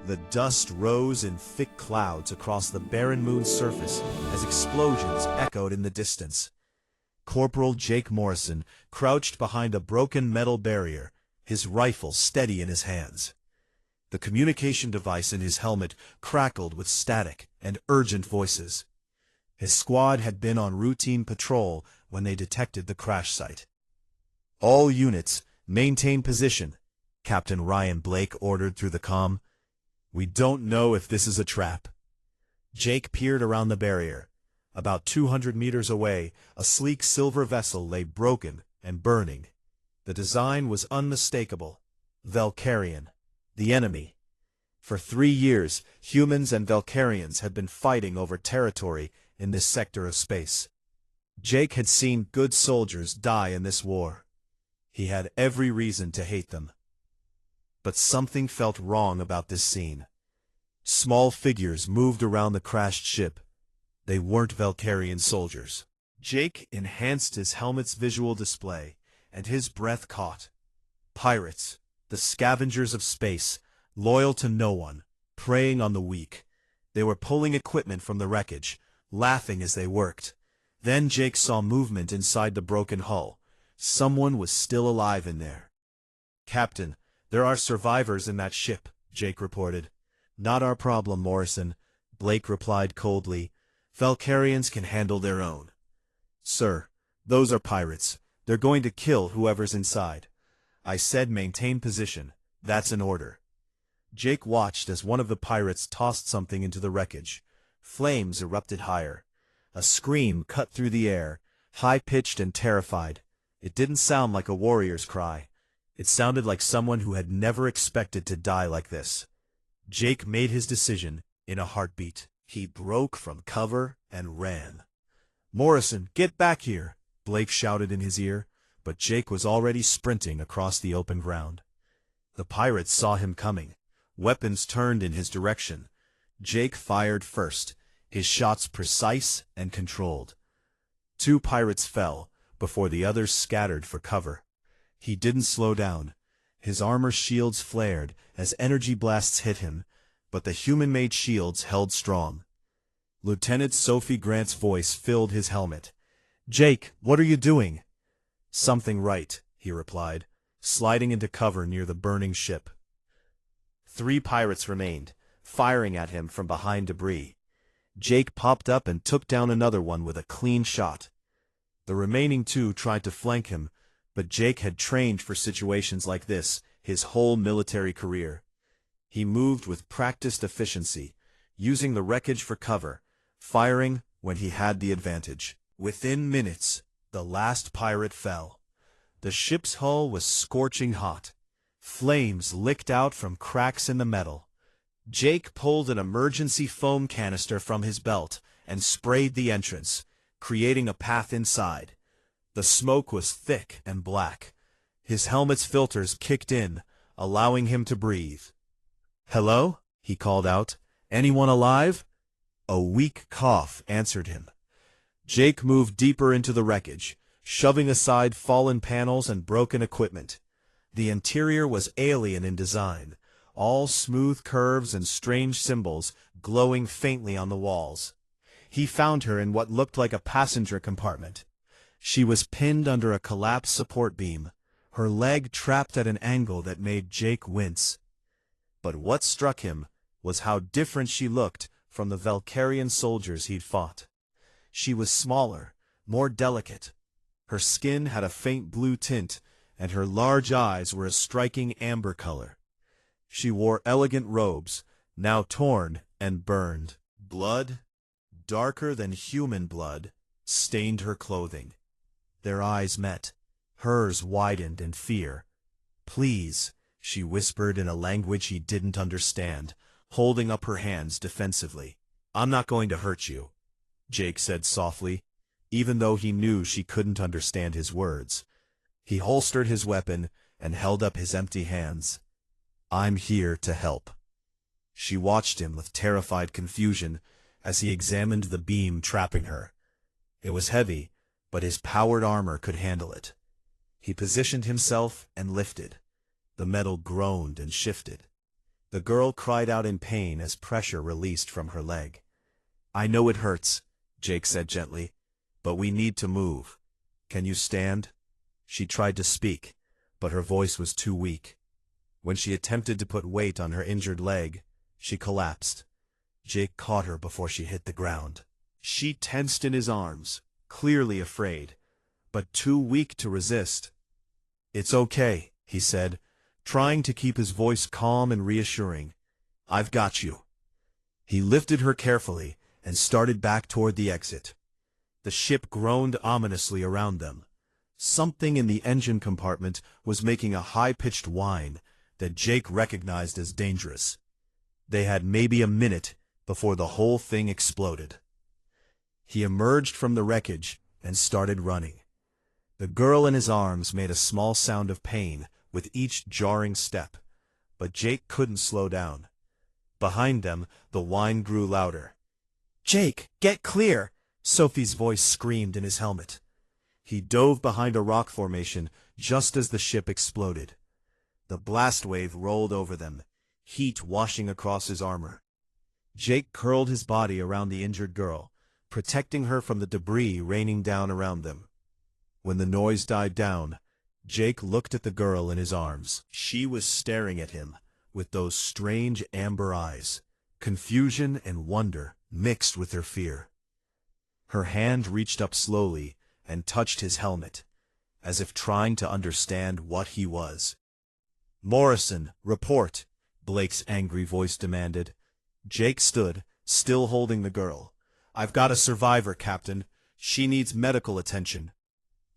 The dust rose in thick clouds across the barren moon's surface as explosions echoed in the distance. Corporal Jake Morrison crouched behind a broken metal barrier, his rifle steady in his hands. The communication device in his helmet crackled with static and urgent voices. His squad had been on routine patrol when they detected the crash site. "All units, maintain position," Captain Ryan Blake ordered through the comm. "We don't know if this is a trap." Jake peered around the barrier. About 200 meters away, a sleek silver vessel lay broken and burning. The design was unmistakable. Valkyrian, the enemy. For 3 years, humans and Valkyrians had been fighting over territory in this sector of space. Jake had seen good soldiers die in this war. He had every reason to hate them. But something felt wrong about this scene. Small figures moved around the crashed ship. They weren't Valkyrian soldiers. Jake enhanced his helmet's visual display, and his breath caught. Pirates, the scavengers of space, loyal to no one, preying on the weak. They were pulling equipment from the wreckage, laughing as they worked. Then Jake saw movement inside the broken hull. Someone was still alive in there. "Captain, there are survivors in that ship," Jake reported. "Not our problem, Morrison," Blake replied coldly. "Valkyrians can handle their own." "Sir, those are pirates. They're going to kill whoever's inside." "I said maintain position. That's an order." Jake watched as one of the pirates tossed something into the wreckage. Flames erupted higher. A scream cut through the air, high-pitched and terrified. It didn't sound like a warrior's cry. It sounded like someone who had never expected to die like this. Jake made his decision in a heartbeat. He broke from cover and ran. "Morrison, get back here!" Blake shouted in his ear, but Jake was already sprinting across the open ground. The pirates saw him coming. Weapons turned in his direction. Jake fired first, his shots precise and controlled. 2 pirates fell, before the others scattered for cover. He didn't slow down. His armor shields flared as energy blasts hit him, but the human-made shields held strong. Lieutenant Sophie Grant's voice filled his helmet. "Jake, what are you doing?" "Something right," he replied, sliding into cover near the burning ship. 3 pirates remained, firing at him from behind debris. Jake popped up and took down another one with a clean shot. The remaining 2 tried to flank him, but Jake had trained for situations like this his whole military career. He moved with practiced efficiency, using the wreckage for cover, firing when he had the advantage. Within minutes, the last pirate fell. The ship's hull was scorching hot. Flames licked out from cracks in the metal. Jake pulled an emergency foam canister from his belt and sprayed the entrance, creating a path inside. The smoke was thick and black. His helmet's filters kicked in, allowing him to breathe. "Hello?" he called out. "Anyone alive?" A weak cough answered him. Jake moved deeper into the wreckage, shoving aside fallen panels and broken equipment. The interior was alien in design, all smooth curves and strange symbols glowing faintly on the walls. He found her in what looked like a passenger compartment. She was pinned under a collapsed support beam, her leg trapped at an angle that made Jake wince. But what struck him was how different she looked from the Valkyrian soldiers he'd fought. She was smaller, more delicate. Her skin had a faint blue tint, and her large eyes were a striking amber color. She wore elegant robes, now torn and burned. Blood, darker than human blood, stained her clothing. Their eyes met. Hers widened in fear. "Please," she whispered in a language he didn't understand, holding up her hands defensively. "I'm not going to hurt you," Jake said softly, even though he knew she couldn't understand his words. He holstered his weapon and held up his empty hands. "I'm here to help." She watched him with terrified confusion as he examined the beam trapping her. It was heavy, but his powered armor could handle it. He positioned himself and lifted. The metal groaned and shifted. The girl cried out in pain as pressure released from her leg. "I know it hurts," Jake said gently, "but we need to move. Can you stand?" She tried to speak, but her voice was too weak. When she attempted to put weight on her injured leg, she collapsed. Jake caught her before she hit the ground. She tensed in his arms, clearly afraid, but too weak to resist. "It's okay," he said, trying to keep his voice calm and reassuring. "I've got you." He lifted her carefully and started back toward the exit. The ship groaned ominously around them. Something in the engine compartment was making a high-pitched whine that Jake recognized as dangerous. They had maybe a minute before the whole thing exploded. He emerged from the wreckage and started running. The girl in his arms made a small sound of pain with each jarring step, but Jake couldn't slow down. Behind them, the whine grew louder. "Jake, get clear!" Sophie's voice screamed in his helmet. He dove behind a rock formation just as the ship exploded. The blast wave rolled over them, heat washing across his armor. Jake curled his body around the injured girl, protecting her from the debris raining down around them. When the noise died down, Jake looked at the girl in his arms. She was staring at him with those strange amber eyes, confusion and wonder mixed with her fear. Her hand reached up slowly and touched his helmet, as if trying to understand what he was. "Morrison, report," Blake's angry voice demanded. Jake stood, still holding the girl. "I've got a survivor, Captain. She needs medical attention."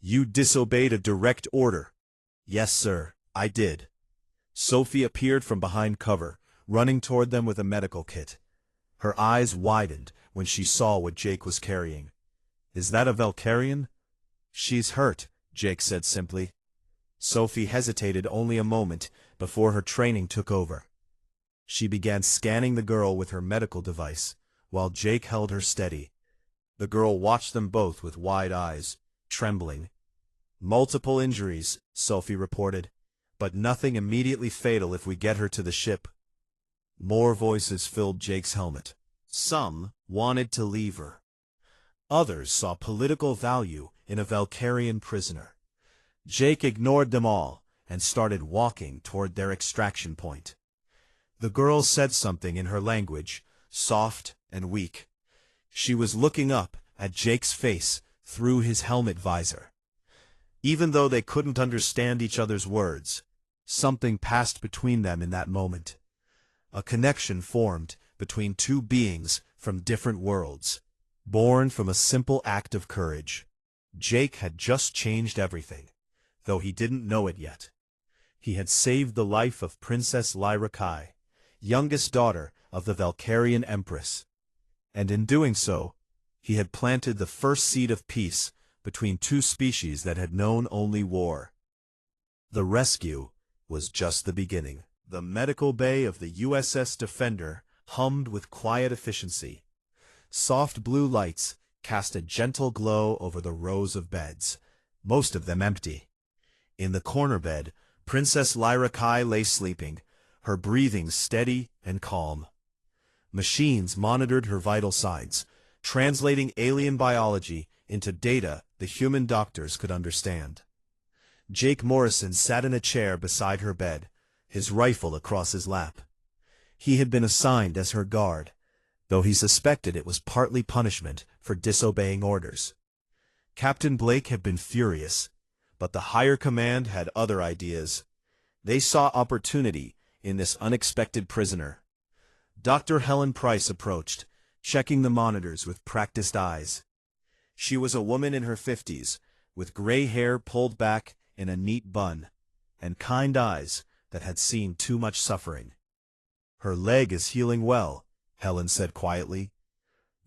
"You disobeyed a direct order." "Yes, sir, I did." Sophie appeared from behind cover, running toward them with a medical kit. Her eyes widened when she saw what Jake was carrying. "Is that a Valkyrian?" "She's hurt," Jake said simply. Sophie hesitated only a moment before her training took over. She began scanning the girl with her medical device, while Jake held her steady. The girl watched them both with wide eyes, trembling. "Multiple injuries," Sophie reported, "but nothing immediately fatal if we get her to the ship." More voices filled Jake's helmet. Some wanted to leave her. Others saw political value in a Valkyrian prisoner. Jake ignored them all and started walking toward their extraction point. The girl said something in her language, soft and weak. She was looking up at Jake's face through his helmet visor. Even though they couldn't understand each other's words, something passed between them in that moment. A connection formed between two beings from different worlds, born from a simple act of courage. Jake had just changed everything, though he didn't know it yet. He had saved the life of Princess Lyra Kai, youngest daughter of the Valkyrian Empress. And in doing so, he had planted the first seed of peace between two species that had known only war. The rescue was just the beginning. The medical bay of the USS Defender hummed with quiet efficiency. Soft blue lights cast a gentle glow over the rows of beds, most of them empty. In the corner bed, Princess Lyra Kai lay sleeping, her breathing steady and calm. Machines monitored her vital signs, translating alien biology into data the human doctors could understand. Jake Morrison sat in a chair beside her bed, his rifle across his lap. He had been assigned as her guard, though he suspected it was partly punishment for disobeying orders. Captain Blake had been furious, but the higher command had other ideas. They saw opportunity in this unexpected prisoner. Dr. Helen Price approached, checking the monitors with practiced eyes. She was a woman in her 50s, with gray hair pulled back in a neat bun, and kind eyes that had seen too much suffering. "Her leg is healing well," Helen said quietly.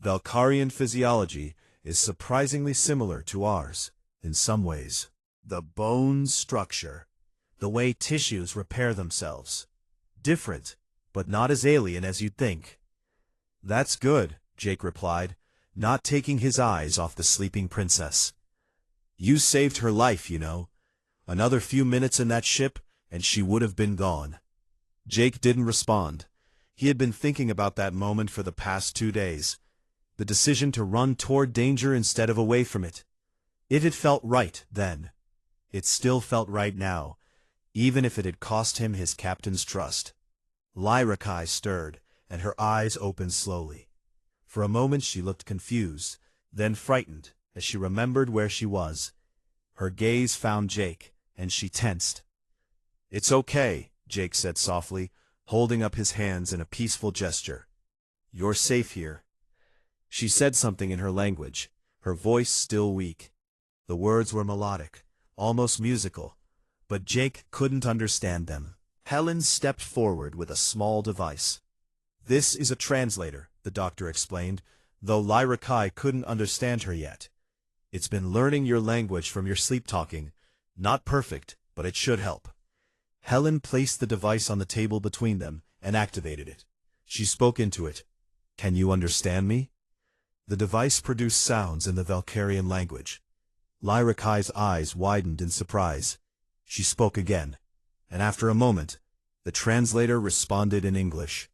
"Valkyrian physiology is surprisingly similar to ours, in some ways. The bone structure, the way tissues repair themselves. Different, but not as alien as you'd think." "That's good," Jake replied, not taking his eyes off the sleeping princess. "You saved her life, you know. Another few minutes in that ship, and she would have been gone." Jake didn't respond. He had been thinking about that moment for the past 2 days. The decision to run toward danger instead of away from it. It had felt right then. It still felt right now, even if it had cost him his captain's trust. HFY stirred, and her eyes opened slowly. For a moment she looked confused, then frightened, as she remembered where she was. Her gaze found Jake, and she tensed. "It's okay," Jake said softly, holding up his hands in a peaceful gesture. "You're safe here." She said something in her language, her voice still weak. The words were melodic, almost musical, but Jake couldn't understand them. Helen stepped forward with a small device. "This is a translator," the doctor explained, though HFY couldn't understand her yet. "It's been learning your language from your sleep talking. Not perfect, but it should help." Helen placed the device on the table between them and activated it. She spoke into it. "Can you understand me?" The device produced sounds in the Valkyrian language. HFY's eyes widened in surprise. She spoke again, and after a moment, the translator responded in English.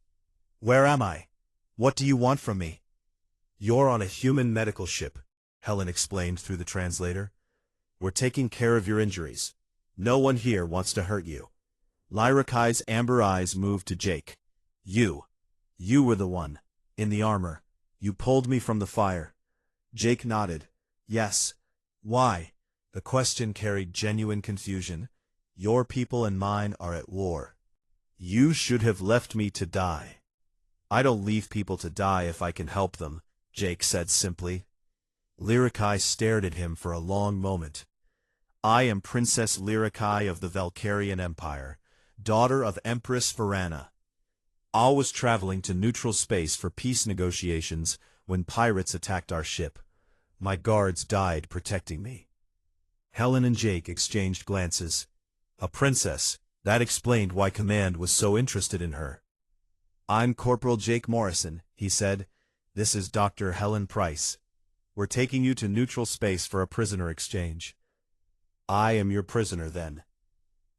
"Where am I? What do you want from me?" "You're on a human medical ship," Helen explained through the translator. "We're taking care of your injuries. No one here wants to hurt you." HFY's amber eyes moved to Jake. You were the one, in the armor. You pulled me from the fire." Jake nodded. "Yes. Why?" The question carried genuine confusion. "Your people and mine are at war. You should have left me to die." "I don't leave people to die if I can help them," Jake said simply. HFY stared at him for a long moment. "I am Princess HFY of the Valkyrian Empire, daughter of Empress Varana. I was traveling to neutral space for peace negotiations when pirates attacked our ship. My guards died protecting me." Helen and Jake exchanged glances. A princess, that explained why Command was so interested in her. "I'm Corporal Jake Morrison," he said. "This is Dr. Helen Price. We're taking you to neutral space for a prisoner exchange." "I am your prisoner, then."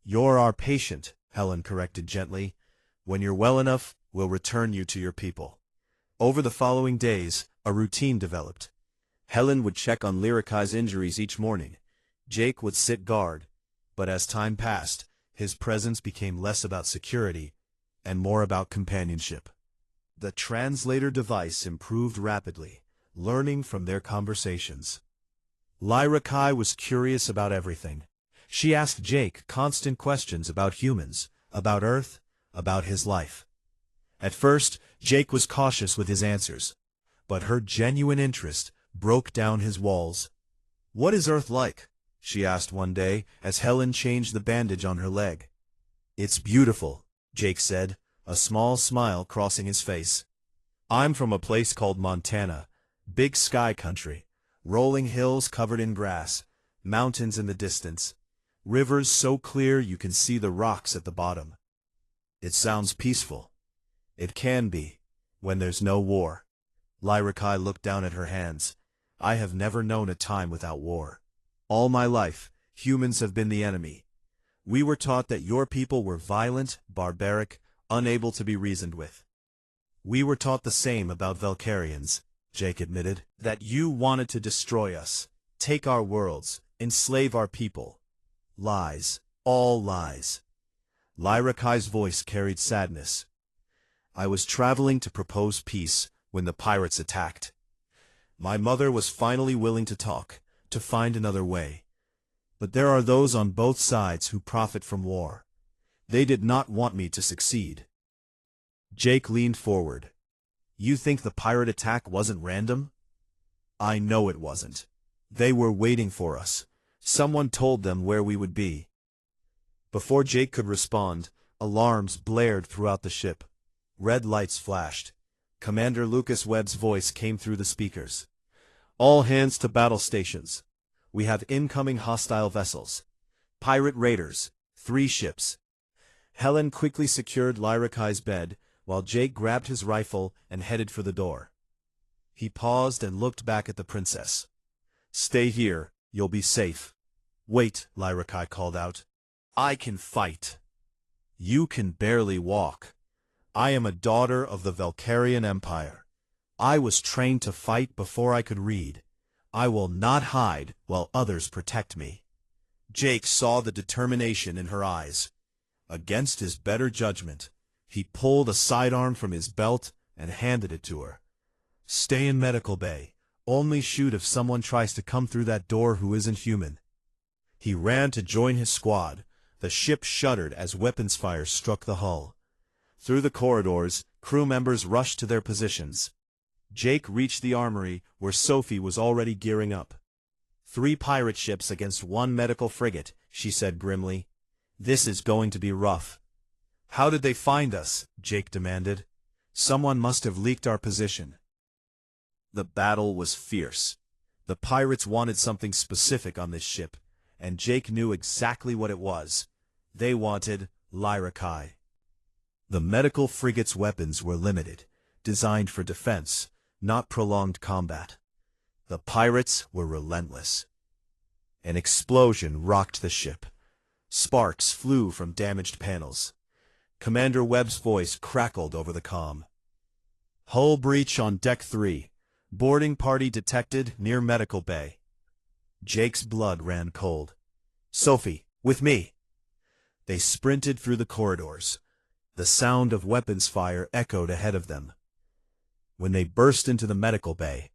"You're our patient," Helen corrected gently. "When you're well enough, we'll return you to your people." Over the following days, a routine developed. Helen would check on HFY's injuries each morning. Jake would sit guard, but as time passed, his presence became less about security and more about companionship. The translator device improved rapidly, learning from their conversations. HFY was curious about everything. She asked Jake constant questions about humans, about Earth, about his life. At first, Jake was cautious with his answers, but her genuine interest broke down his walls. "What is Earth like?" she asked one day as Helen changed the bandage on her leg. "It's beautiful," Jake said, a small smile crossing his face. "I'm from a place called Montana, big sky country, rolling hills covered in grass, mountains in the distance, rivers so clear you can see the rocks at the bottom." "It sounds peaceful." "It can be, when there's no war." HFY looked down at her hands. "I have never known a time without war. All my life, humans have been the enemy. We were taught that your people were violent, barbaric, unable to be reasoned with." "We were taught the same about Valkyrians," Jake admitted. "That you wanted to destroy us, take our worlds, enslave our people. Lies, all lies." HFY's voice carried sadness. "I was traveling to propose peace when the pirates attacked. My mother was finally willing to talk, to find another way. But there are those on both sides who profit from war. They did not want me to succeed." Jake leaned forward. "You think the pirate attack wasn't random?" "I know it wasn't. They were waiting for us. Someone told them where we would be." Before Jake could respond, alarms blared throughout the ship. Red lights flashed. Commander Lucas Webb's voice came through the speakers. "All hands to battle stations. We have incoming hostile vessels. Pirate raiders, 3 ships." Helen quickly secured HFY's bed, while Jake grabbed his rifle and headed for the door. He paused and looked back at the princess. "Stay here, you'll be safe." "Wait," HFY called out. "I can fight." You can barely walk. I am a daughter of the Valkyrian Empire. I was trained to fight before I could read. I will not hide while others protect me." Jake saw the determination in her eyes. Against his better judgment, he pulled a sidearm from his belt and handed it to her. "Stay in medical bay. Only shoot if someone tries to come through that door who isn't human." He ran to join his squad. The ship shuddered as weapons fire struck the hull. Through the corridors, crew members rushed to their positions. Jake reached the armory, where Sophie was already gearing up. 3 pirate ships against 1 medical frigate, she said grimly. "This is going to be rough." "How did they find us?" Jake demanded. "Someone must have leaked our position." The battle was fierce. The pirates wanted something specific on this ship, and Jake knew exactly what it was. They wanted HFY. The medical frigate's weapons were limited, designed for defense, not prolonged combat. The pirates were relentless. An explosion rocked the ship. Sparks flew from damaged panels. Commander Webb's voice crackled over the comm. "Hull breach on Deck 3. Boarding party detected near medical bay." Jake's blood ran cold. "Sophie, with me." They sprinted through the corridors. The sound of weapons fire echoed ahead of them. When they burst into the medical bay,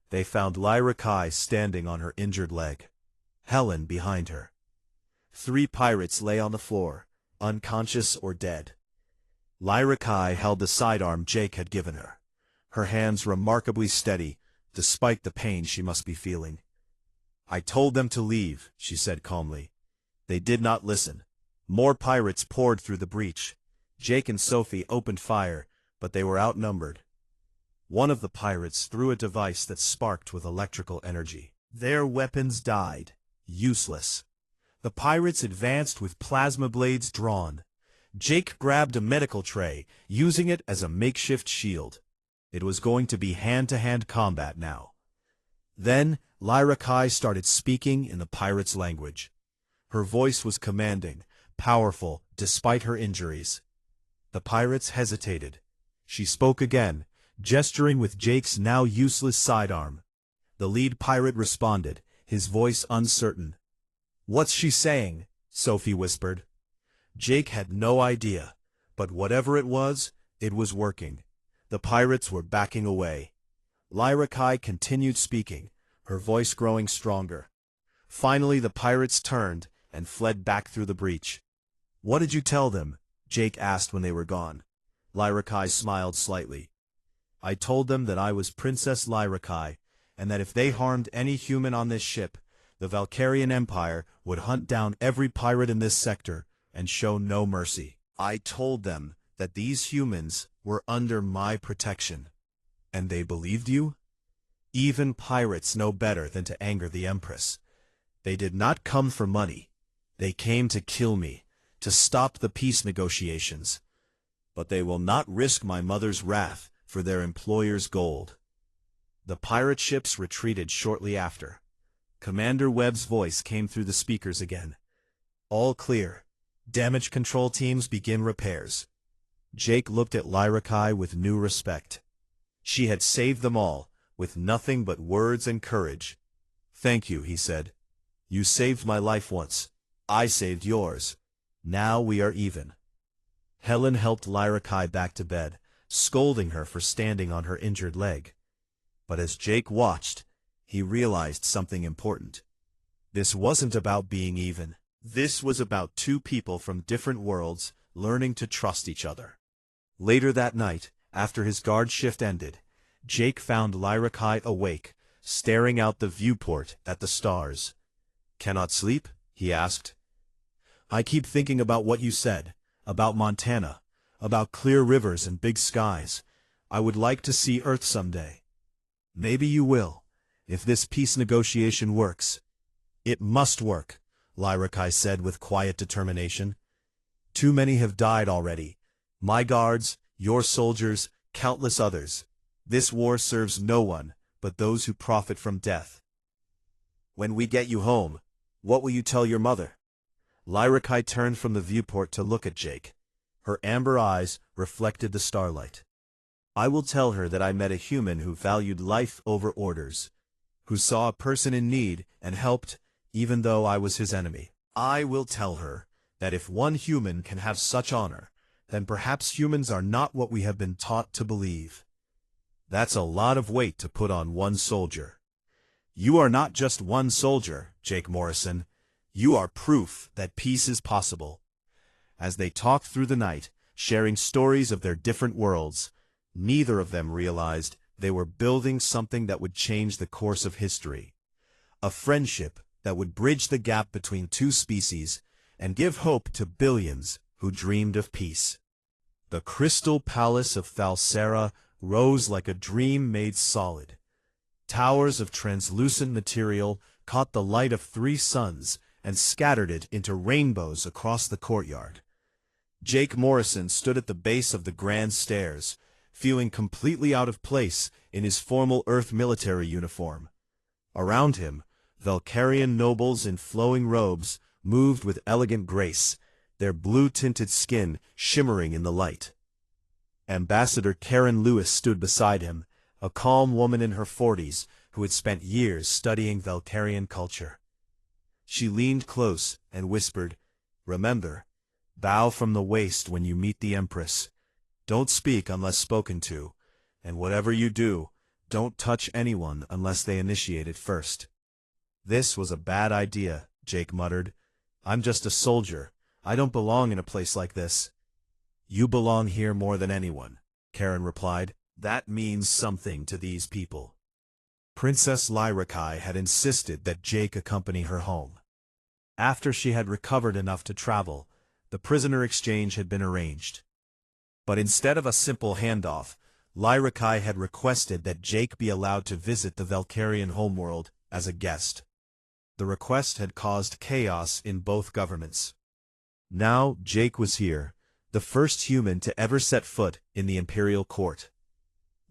they found HFY standing on her injured leg. Helen behind her. 3 pirates lay on the floor, unconscious or dead. HFY held the sidearm Jake had given her, her hands remarkably steady, despite the pain she must be feeling. "I told them to leave," she said calmly. They did not listen. More pirates poured through the breach. Jake and Sophie opened fire, but they were outnumbered. One of the pirates threw a device that sparked with electrical energy. Their weapons died, useless. The pirates advanced with plasma blades drawn. Jake grabbed a medical tray, using it as a makeshift shield. It was going to be hand-to-hand combat now. Then HFY started speaking in the pirates' language. Her voice was commanding, powerful, despite her injuries. The pirates hesitated. She spoke again, gesturing with Jake's now useless sidearm. The lead pirate responded, his voice uncertain. "What's she saying?" Sophie whispered. Jake had no idea, but whatever it was working. The pirates were backing away. HFY continued speaking, her voice growing stronger. Finally the pirates turned and fled back through the breach. "What did you tell them?" Jake asked when they were gone. HFY smiled slightly. "I told them that I was Princess HFY, and that if they harmed any human on this ship, the Valkyrian Empire would hunt down every pirate in this sector and show no mercy. I told them that these humans were under my protection." "And they believed you?" "Even pirates know better than to anger the Empress. They did not come for money. They came to kill me, to stop the peace negotiations. But they will not risk my mother's wrath for their employer's gold." The pirate ships retreated shortly after. Commander Webb's voice came through the speakers again. "All clear. Damage control teams begin repairs." Jake looked at HFY with new respect. She had saved them all, with nothing but words and courage. "Thank you," he said. "You saved my life once. I saved yours. Now we are even." Helen helped HFY back to bed, scolding her for standing on her injured leg. But as Jake watched, he realized something important. This wasn't about being even. This was about 2 people from different worlds learning to trust each other. Later that night, after his guard shift ended, Jake found HFY awake, staring out the viewport at the stars. "Cannot sleep?" he asked. "I keep thinking about what you said, about Montana, about clear rivers and big skies. I would like to see Earth someday." "Maybe you will, if this peace negotiation works." "It must work," HFY said with quiet determination. "Too many have died already. My guards, your soldiers, countless others. This war serves no one but those who profit from death." "When we get you home, what will you tell your mother?" HFY turned from the viewport to look at Jake. Her amber eyes reflected the starlight. "I will tell her that I met a human who valued life over orders, who saw a person in need and helped, even though I was his enemy. I will tell her that if one human can have such honor, then perhaps humans are not what we have been taught to believe." That's a lot of weight to put on one soldier. You are not just one soldier, Jake Morrison. You are proof that peace is possible. As they talked through the night, sharing stories of their different worlds, neither of them realized they were building something that would change the course of history. A friendship that would bridge the gap between two species and give hope to billions who dreamed of peace. The crystal palace of Thalsera rose like a dream made solid. Towers of translucent material caught the light of 3 suns and scattered it into rainbows across the courtyard. Jake Morrison stood at the base of the grand stairs, feeling completely out of place in his formal Earth military uniform. Around him, Valkyrian nobles in flowing robes moved with elegant grace, their blue-tinted skin shimmering in the light. Ambassador Karen Lewis stood beside him, a calm woman in her 40s who had spent years studying Valkyrian culture. She leaned close and whispered, "Remember, bow from the waist when you meet the Empress. Don't speak unless spoken to, and whatever you do, don't touch anyone unless they initiate it first." "This was a bad idea," Jake muttered. "I'm just a soldier. I don't belong in a place like this." "You belong here more than anyone," Karen replied. "That means something to these people." Princess HFY had insisted that Jake accompany her home. After she had recovered enough to travel, the prisoner exchange had been arranged. But instead of a simple handoff, HFY had requested that Jake be allowed to visit the Valkyrian homeworld as a guest. The request had caused chaos in both governments. Now Jake was here, the first human to ever set foot in the imperial court.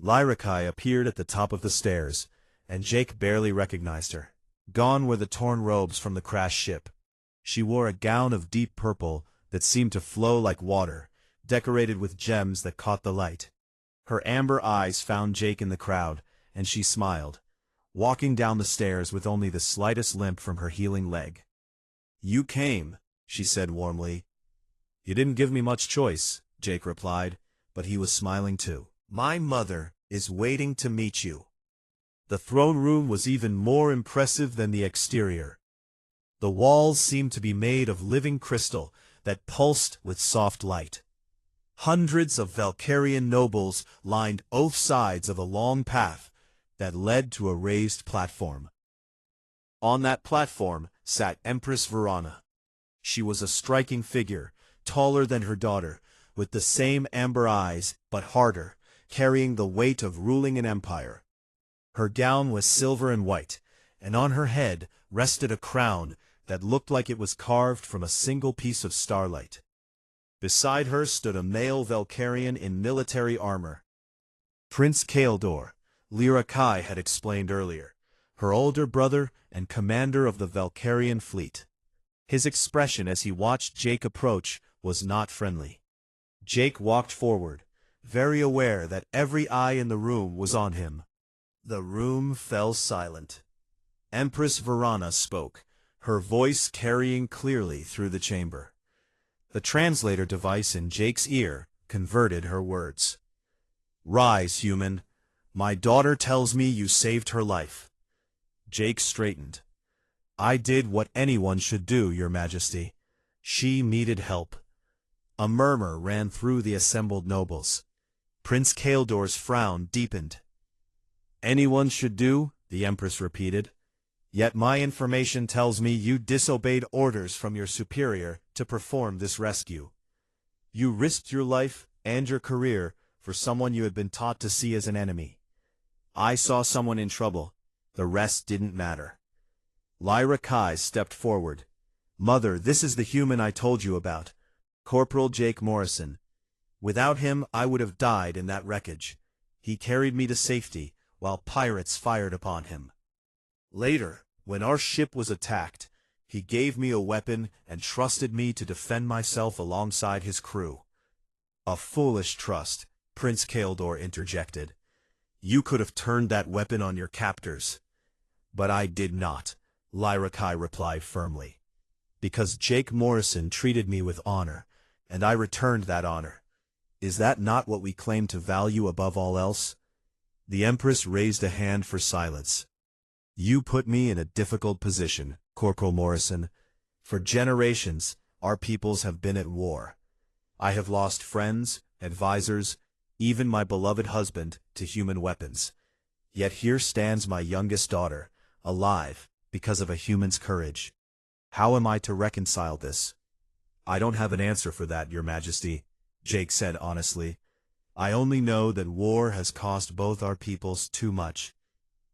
HFY appeared at the top of the stairs, and Jake barely recognized her. Gone were the torn robes from the crashed ship. She wore a gown of deep purple that seemed to flow like water, decorated with gems that caught the light. Her amber eyes found Jake in the crowd, and she smiled, walking down the stairs with only the slightest limp from her healing leg. "You came," she said warmly. "You didn't give me much choice," Jake replied, but he was smiling too. "My mother is waiting to meet you." The throne room was even more impressive than the exterior. The walls seemed to be made of living crystal that pulsed with soft light. Hundreds of Valkyrian nobles lined both sides of a long path that led to a raised platform. On that platform sat Empress Verana. She was a striking figure, taller than her daughter, with the same amber eyes, but harder, carrying the weight of ruling an empire. Her gown was silver and white, and on her head rested a crown that looked like it was carved from a single piece of starlight. Beside her stood a male Valkyrian in military armor. Prince Kaeldor, HFY had explained earlier, her older brother and commander of the Valkyrian fleet. His expression as he watched Jake approach was not friendly. Jake walked forward, very aware that every eye in the room was on him. The room fell silent. Empress Verana spoke, her voice carrying clearly through the chamber. The translator device in Jake's ear converted her words. "Rise, human. My daughter tells me you saved her life." Jake straightened. "I did what anyone should do, Your Majesty. She needed help." A murmur ran through the assembled nobles. Prince Kaeldor's frown deepened. "Anyone should do," the Empress repeated. "Yet my information tells me you disobeyed orders from your superior to perform this rescue. You risked your life and your career for someone you had been taught to see as an enemy. I saw someone in trouble. The rest didn't matter." HFY stepped forward. "Mother, this is the human I told you about, Corporal Jake Morrison. Without him, I would have died in that wreckage. He carried me to safety while pirates fired upon him. Later, when our ship was attacked, he gave me a weapon and trusted me to defend myself alongside his crew. A foolish trust, Prince Kaeldor interjected. You could have turned that weapon on your captors. But I did not, HFY replied firmly. Because Jake Morrison treated me with honor, and I returned that honor. Is that not what we claim to value above all else? The Empress raised a hand for silence. You put me in a difficult position, Corporal Morrison. For generations, our peoples have been at war. I have lost friends, advisors, even my beloved husband, to human weapons. Yet here stands my youngest daughter, alive, because of a human's courage. How am I to reconcile this? I don't have an answer for that, Your Majesty, Jake said honestly. I only know that war has cost both our peoples too much.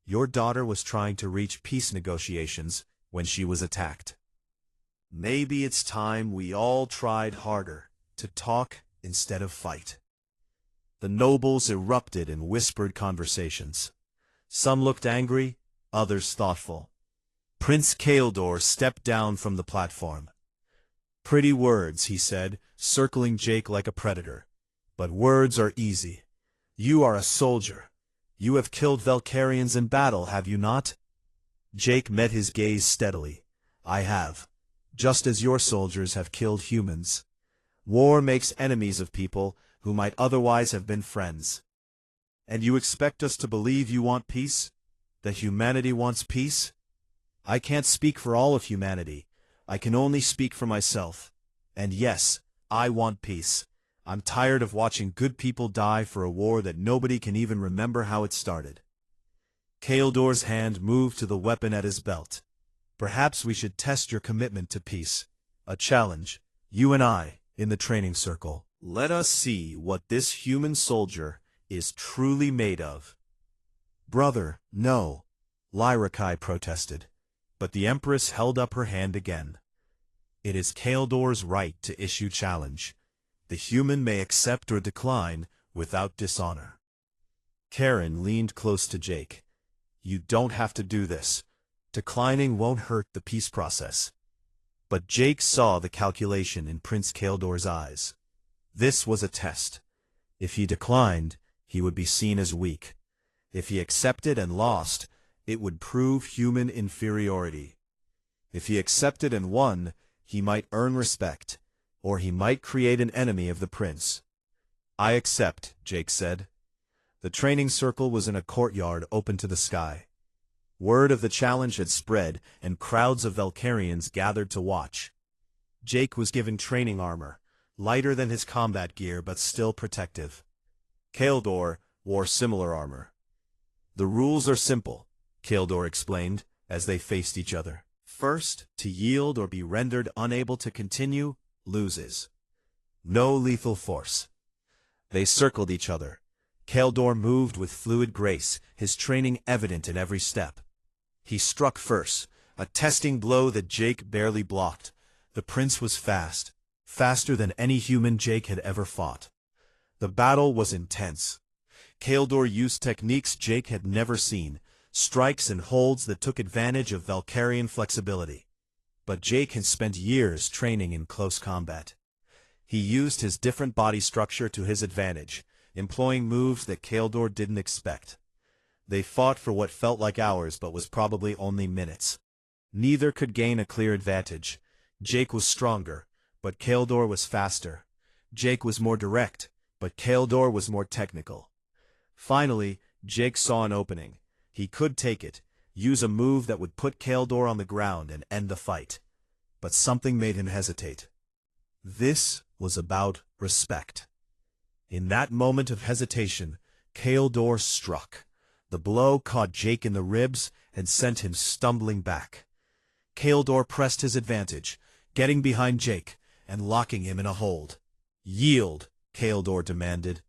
Your daughter was trying to reach peace negotiations when she was attacked. Maybe it's time we all tried harder to talk instead of fight. The nobles erupted in whispered conversations. Some looked angry, others thoughtful. Prince Kaeldor stepped down from the platform. Pretty words, he said, circling Jake like a predator. But words are easy. You are a soldier. You have killed Valkyrians in battle, have you not? Jake met his gaze steadily. I have. Just as your soldiers have killed humans. War makes enemies of people who might otherwise have been friends. And you expect us to believe you want peace? That humanity wants peace? I can't speak for all of humanity. I can only speak for myself. And yes, I want peace. I'm tired of watching good people die for a war that nobody can even remember how it started. Kaeldor's hand moved to the weapon at his belt. Perhaps we should test your commitment to peace. A challenge. You and I, in the training circle. Let us see what this human soldier is truly made of. Brother, no, HFY protested. But the Empress held up her hand again. It is Kaeldor's right to issue challenge. The human may accept or decline without dishonor. Karen leaned close to Jake. You don't have to do this. Declining won't hurt the peace process. But Jake saw the calculation in Prince Kaeldor's eyes. This was a test. If he declined, he would be seen as weak. If he accepted and lost, it would prove human inferiority. If he accepted and won, he might earn respect, or he might create an enemy of the prince. I accept, Jake said. The training circle was in a courtyard open to the sky. Word of the challenge had spread, and crowds of Valkyrians gathered to watch. Jake was given training armor, lighter than his combat gear but still protective. Kaeldor wore similar armor. The rules are simple, Kaeldor explained, as they faced each other. First, to yield or be rendered unable to continue, loses. No lethal force. They circled each other. Kaeldor moved with fluid grace, his training evident in every step. He struck first, a testing blow that Jake barely blocked. The prince was fast, faster than any human Jake had ever fought. The battle was intense. Kaeldor used techniques Jake had never seen, strikes and holds that took advantage of Valkyrian flexibility. But Jake had spent years training in close combat. He used his different body structure to his advantage, employing moves that Kaeldor didn't expect. They fought for what felt like hours but was probably only minutes. Neither could gain a clear advantage. Jake was stronger, but Kaeldor was faster. Jake was more direct, but Kaeldor was more technical. Finally, Jake saw an opening. He could take it, use a move that would put Kaeldor on the ground and end the fight. But something made him hesitate. This was about respect. In that moment of hesitation, Kaeldor struck. The blow caught Jake in the ribs and sent him stumbling back. Kaeldor pressed his advantage, getting behind Jake and locking him in a hold. Yield, Kaeldor demanded.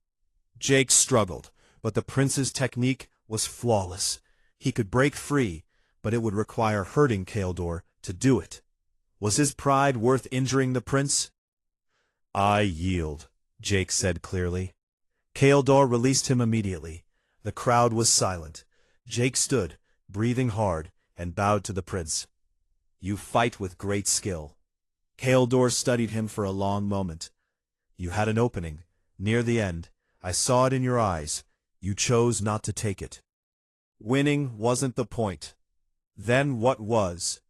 Jake struggled, but the prince's technique was flawless. He could break free, but it would require hurting Kaeldor to do it. Was his pride worth injuring the prince? I yield, Jake said clearly. Kaeldor released him immediately. The crowd was silent. Jake stood, breathing hard, and bowed to the prince. You fight with great skill. Kaeldor studied him for a long moment. You had an opening, Near the end, I saw it in your eyes. You chose not to take it. Winning wasn't the point. Then what was?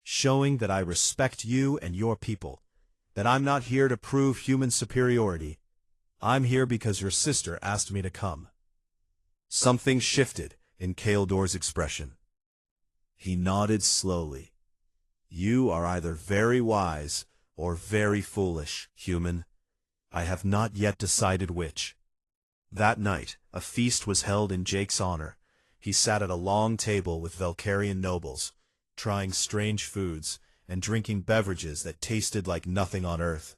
Showing that I respect you and your people. That I'm not here to prove human superiority. I'm here because your sister asked me to come. Something shifted in Kaeldor's expression. He nodded slowly. You are either very wise or very foolish, human. I have not yet decided which. That night, a feast was held in Jake's honor. He sat at a long table with Valkyrian nobles, trying strange foods and drinking beverages that tasted like nothing on earth.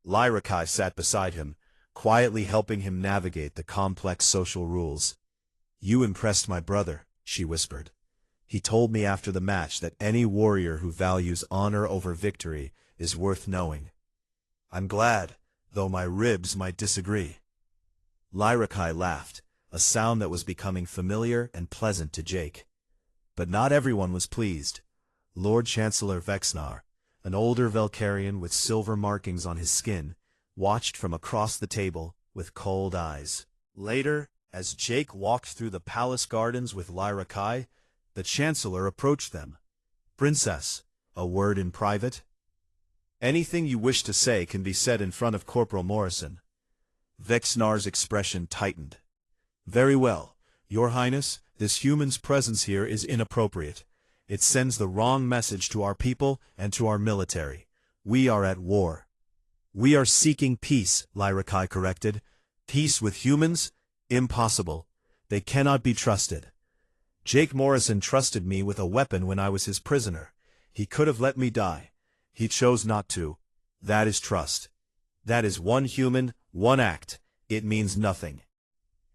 HFY sat beside him, quietly helping him navigate the complex social rules. You impressed my brother, she whispered. He told me after the match that any warrior who values honor over victory is worth knowing. I'm glad, though my ribs might disagree. HFY laughed, a sound that was becoming familiar and pleasant to Jake. But not everyone was pleased. Lord Chancellor Vexnar, an older Valkyrian with silver markings on his skin, watched from across the table with cold eyes. Later, as Jake walked through the palace gardens with HFY, the Chancellor approached them. Princess, a word in private? Anything you wish to say can be said in front of Corporal Morrison. Vexnar's expression tightened. Very well, Your Highness, this human's presence here is inappropriate. It sends the wrong message to our people and to our military. We are at war. We are seeking peace, HFY corrected. Peace with humans? Impossible. They cannot be trusted. Jake Morrison trusted me with a weapon when I was his prisoner. He could have let me die. He chose not to. That is trust. That is one human, one act. It means nothing.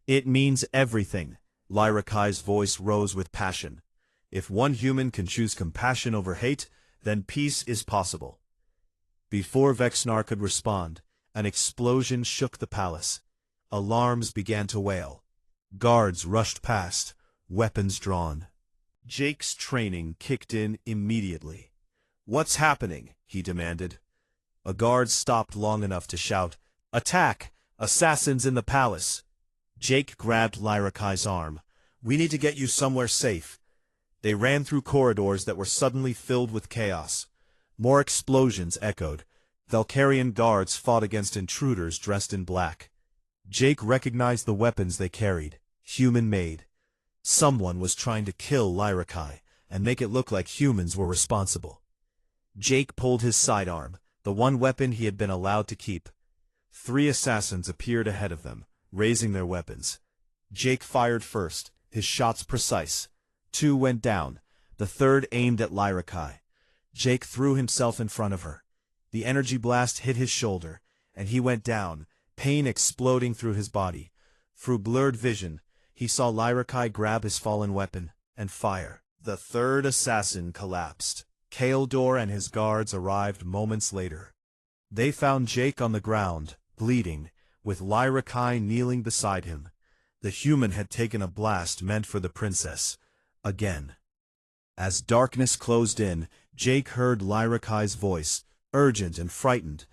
It means everything. HFY's voice rose with passion. If one human can choose compassion over hate, then peace is possible. Before Vexnar could respond, an explosion shook the palace. Alarms began to wail. Guards rushed past, weapons drawn. Jake's training kicked in immediately. What's happening? He demanded. A guard stopped long enough to shout, Attack! Assassins in the palace! Jake grabbed HFY's arm. We need to get you somewhere safe. They ran through corridors that were suddenly filled with chaos. More explosions echoed. Valkyrian guards fought against intruders dressed in black. Jake recognized the weapons they carried, human-made. Someone was trying to kill HFY and make it look like humans were responsible. Jake pulled his sidearm, the one weapon he had been allowed to keep. 3 assassins appeared ahead of them, raising their weapons. Jake fired first, his shots precise. 2 went down, the third aimed at HFY. Jake threw himself in front of her. The energy blast hit his shoulder, and he went down, pain exploding through his body. Through blurred vision, he saw HFY grab his fallen weapon and fire. The third assassin collapsed. Kaeldor and his guards arrived moments later. They found Jake on the ground, bleeding, with HFY kneeling beside him. The human had taken a blast meant for the princess. Again. As darkness closed in, Jake heard HFY's voice, urgent and frightened.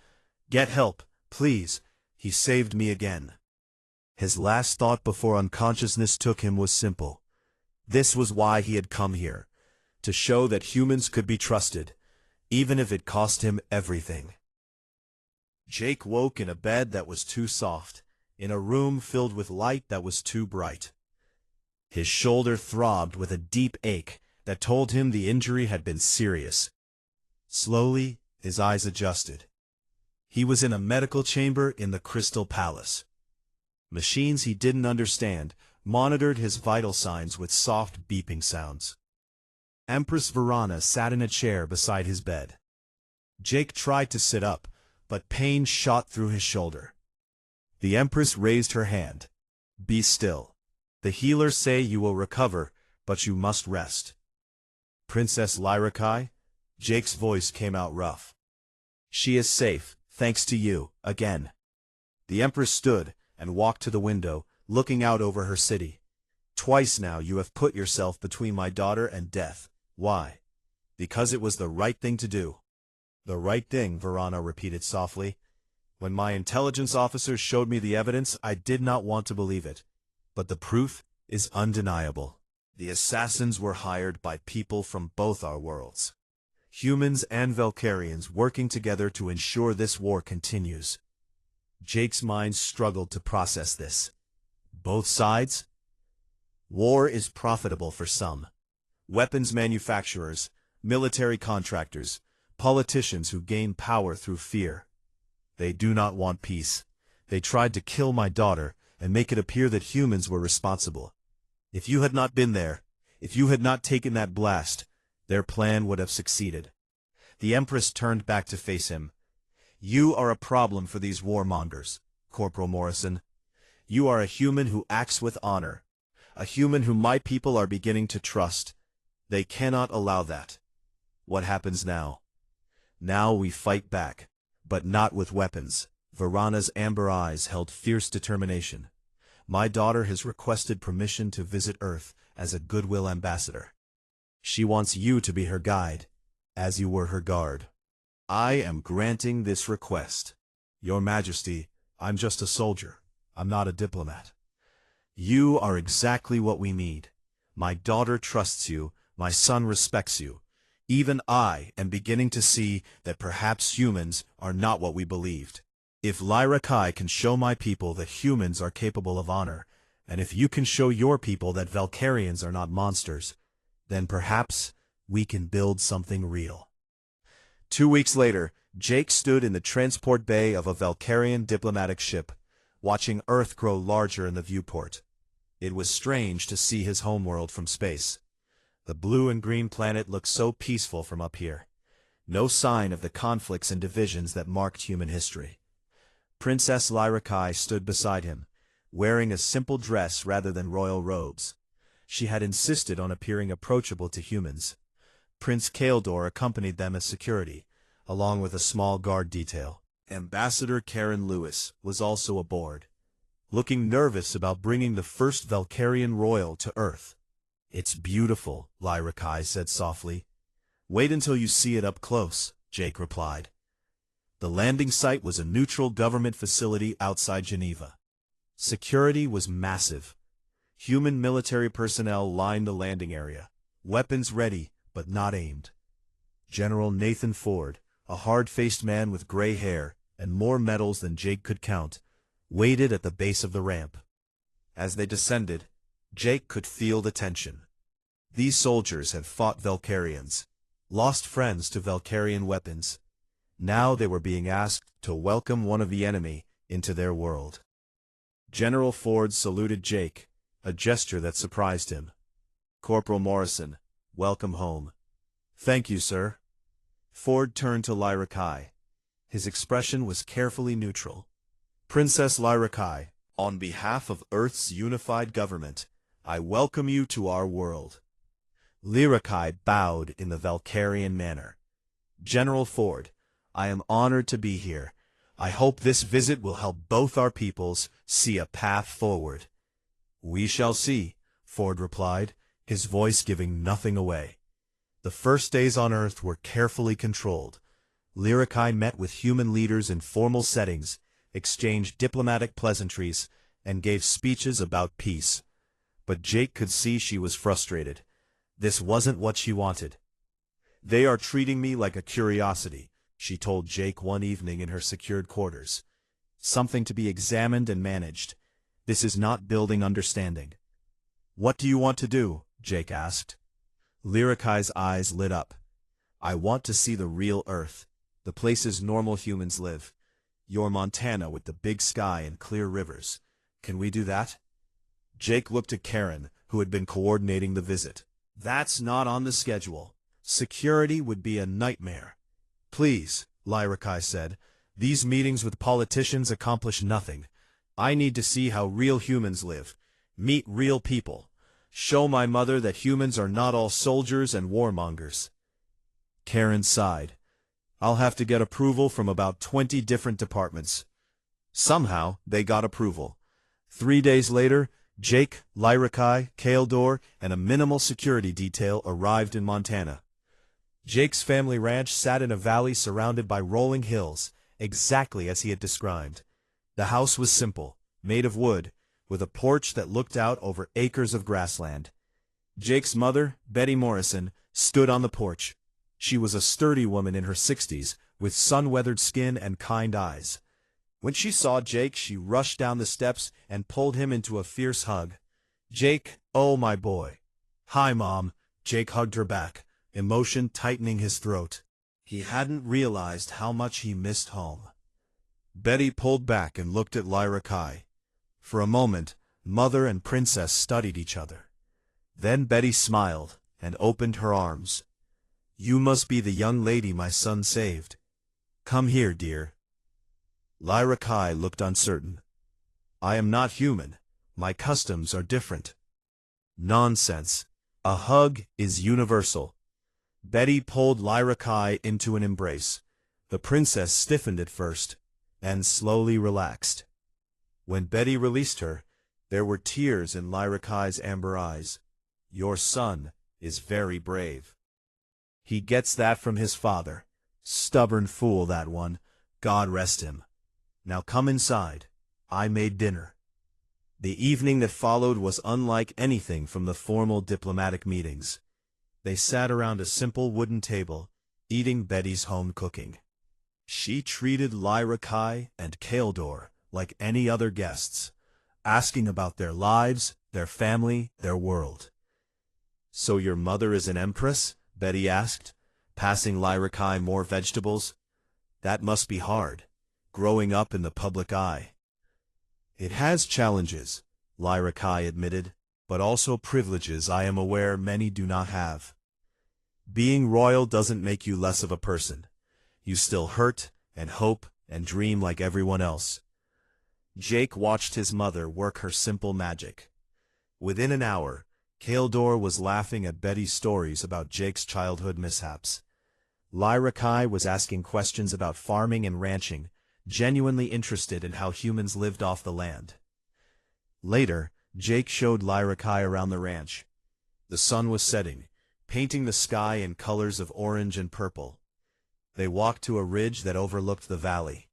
Get help, please. He saved me again. His last thought before unconsciousness took him was simple. This was why he had come here. To show that humans could be trusted, even if it cost him everything. Jake woke in a bed that was too soft, in a room filled with light that was too bright. His shoulder throbbed with a deep ache that told him the injury had been serious. Slowly, his eyes adjusted. He was in a medical chamber in the Crystal Palace. Machines he didn't understand monitored his vital signs with soft beeping sounds. Empress Varana sat in a chair beside his bed. Jake tried to sit up, but pain shot through his shoulder. The Empress raised her hand. Be still. The healers say you will recover, but you must rest. Princess HFY? Jake's voice came out rough. She is safe, thanks to you, again. The Empress stood and walked to the window, looking out over her city. Twice now you have put yourself between my daughter and death. Why? Because it was the right thing to do. The right thing, Varana repeated softly. When my intelligence officers showed me the evidence, I did not want to believe it. But the proof is undeniable. The assassins were hired by people from both our worlds. Humans and Valkyrians working together to ensure this war continues. Jake's mind struggled to process this. Both sides? War is profitable for some. Weapons manufacturers, military contractors, politicians who gain power through fear. They do not want peace. They tried to kill my daughter and make it appear that humans were responsible. If you had not been there, if you had not taken that blast, their plan would have succeeded. The Empress turned back to face him. You are a problem for these warmongers, Corporal Morrison. You are a human who acts with honor. A human whom my people are beginning to trust. They cannot allow that. What happens now? Now we fight back, but not with weapons. Varana's amber eyes held fierce determination. My daughter has requested permission to visit Earth as a goodwill ambassador. She wants you to be her guide, as you were her guard. I am granting this request. Your Majesty, I'm just a soldier. I'm not a diplomat. You are exactly what we need. My daughter trusts you. My son respects you. Even I am beginning to see that perhaps humans are not what we believed. If Lyra Kai can show my people that humans are capable of honor, and if you can show your people that Valkyrians are not monsters, then perhaps we can build something real. 2 weeks later, Jake stood in the transport bay of a Valkyrian diplomatic ship, watching Earth grow larger in the viewport. It was strange to see his homeworld from space. The blue and green planet looked so peaceful from up here. No sign of the conflicts and divisions that marked human history. Princess Lyra Kai stood beside him, wearing a simple dress rather than royal robes. She had insisted on appearing approachable to humans. Prince Kaeldor accompanied them as security, along with a small guard detail. Ambassador Karen Lewis was also aboard, looking nervous about bringing the first Valkyrian royal to Earth. It's beautiful, Lyra Kai said softly. Wait until you see it up close, Jake replied. The landing site was a neutral government facility outside Geneva. Security was massive. Human military personnel lined the landing area, weapons ready but not aimed. General Nathan Ford, a hard-faced man with gray hair and more medals than Jake could count, waited at the base of the ramp. As they descended, Jake could feel the tension. These soldiers had fought Valkyrians, lost friends to Valkyrian weapons. Now they were being asked to welcome one of the enemy into their world. General Ford saluted Jake, a gesture that surprised him. Corporal Morrison, welcome home. Thank you, sir. Ford turned to Lyra Kai. His expression was carefully neutral. Princess Lyra Kai, on behalf of Earth's unified government, I welcome you to our world. Lyra Kai bowed in the Valkyrian manner. General Ford, I am honored to be here. I hope this visit will help both our peoples see a path forward. We shall see, Ford replied, his voice giving nothing away. The first days on Earth were carefully controlled. Lyra Kai met with human leaders in formal settings, exchanged diplomatic pleasantries, and gave speeches about peace. But Jake could see she was frustrated. This wasn't what she wanted. They are treating me like a curiosity, she told Jake one evening in her secured quarters. Something to be examined and managed. This is not building understanding. What do you want to do? Jake asked. Lyra Kai's eyes lit up. I want to see the real Earth, the places normal humans live. Your Montana with the big sky and clear rivers. Can we do that? Jake looked at Karen, who had been coordinating the visit. That's not on the schedule. Security would be a nightmare. Please, Lyra Kai said, these meetings with politicians accomplish nothing. I need to see how real humans live. Meet real people. Show my mother that humans are not all soldiers and warmongers. Karen sighed. I'll have to get approval from about 20 different departments. Somehow, they got approval. 3 days later, Jake, Lyra Kai, Kaeldor, and a minimal security detail arrived in Montana. Jake's family ranch sat in a valley surrounded by rolling hills, exactly as he had described. The house was simple, made of wood, with a porch that looked out over acres of grassland. Jake's mother, Betty Morrison, stood on the porch. She was a sturdy woman in her 60s, with sun-weathered skin and kind eyes. When she saw Jake, she rushed down the steps and pulled him into a fierce hug. "Jake, oh my boy." "Hi, Mom." Jake hugged her back, emotion tightening his throat. He hadn't realized how much he missed home. Betty pulled back and looked at Lyra Kai. For a moment, mother and princess studied each other. Then Betty smiled and opened her arms. "You must be the young lady my son saved. Come here, dear." Lyra Kai looked uncertain. "I am not human. My customs are different." "Nonsense. A hug is universal." Betty pulled Lyra Kai into an embrace. The princess stiffened at first, and slowly relaxed. When Betty released her, there were tears in Lyra Kai's amber eyes. "Your son is very brave. He gets that from his father. Stubborn fool, that one. God rest him. Now come inside. I made dinner." The evening that followed was unlike anything from the formal diplomatic meetings. They sat around a simple wooden table, eating Betty's home cooking. She treated Lyra Kai and Kaldor like any other guests, asking about their lives, their family, their world. "So your mother is an empress?" Betty asked, passing Lyra Kai more vegetables. "That must be hard, growing up in the public eye." "It has challenges," Lyra Kai admitted, "but also privileges I am aware many do not have. Being royal doesn't make you less of a person. You still hurt and hope and dream like everyone else." Jake watched his mother work her simple magic. Within an hour, Kaldor was laughing at Betty's stories about Jake's childhood mishaps. Lyra Kai was asking questions about farming and ranching, genuinely interested in how humans lived off the land. Later, Jake showed Lyra Kai around the ranch. The sun was setting, painting the sky in colors of orange and purple. They walked to a ridge that overlooked the valley.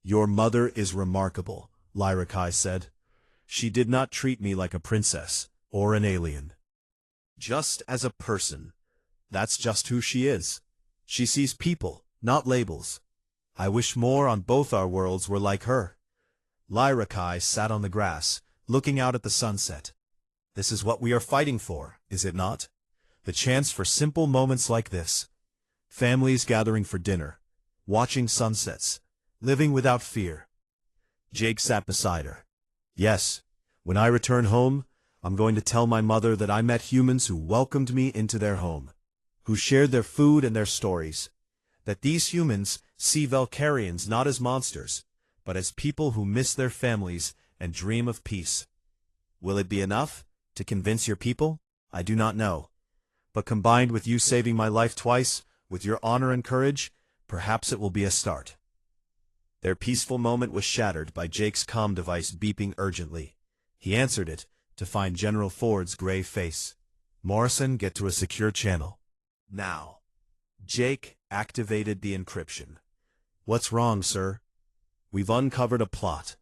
"Your mother is remarkable," Lyra Kai said. "She did not treat me like a princess or an alien. Just as a person. That's just who she is. She sees people, not labels. I wish more on both our worlds were like her." Lyra Kai sat on the grass, looking out at the sunset. "This is what we are fighting for, is it not? The chance for simple moments like this. Families gathering for dinner, watching sunsets, living without fear." Jake sat beside her. "Yes, when I return home, I'm going to tell my mother that I met humans who welcomed me into their home, who shared their food and their stories, that these humans see Valkyrians not as monsters, but as people who miss their families and dream of peace. Will it be enough to convince your people? I do not know. But combined with you saving my life twice, with your honor and courage, perhaps it will be a start." Their peaceful moment was shattered by Jake's comm device beeping urgently. He answered it, to find General Ford's gray face. "Morrison, get to a secure channel. Now." Jake activated the encryption. "What's wrong, sir?" "We've uncovered a plot.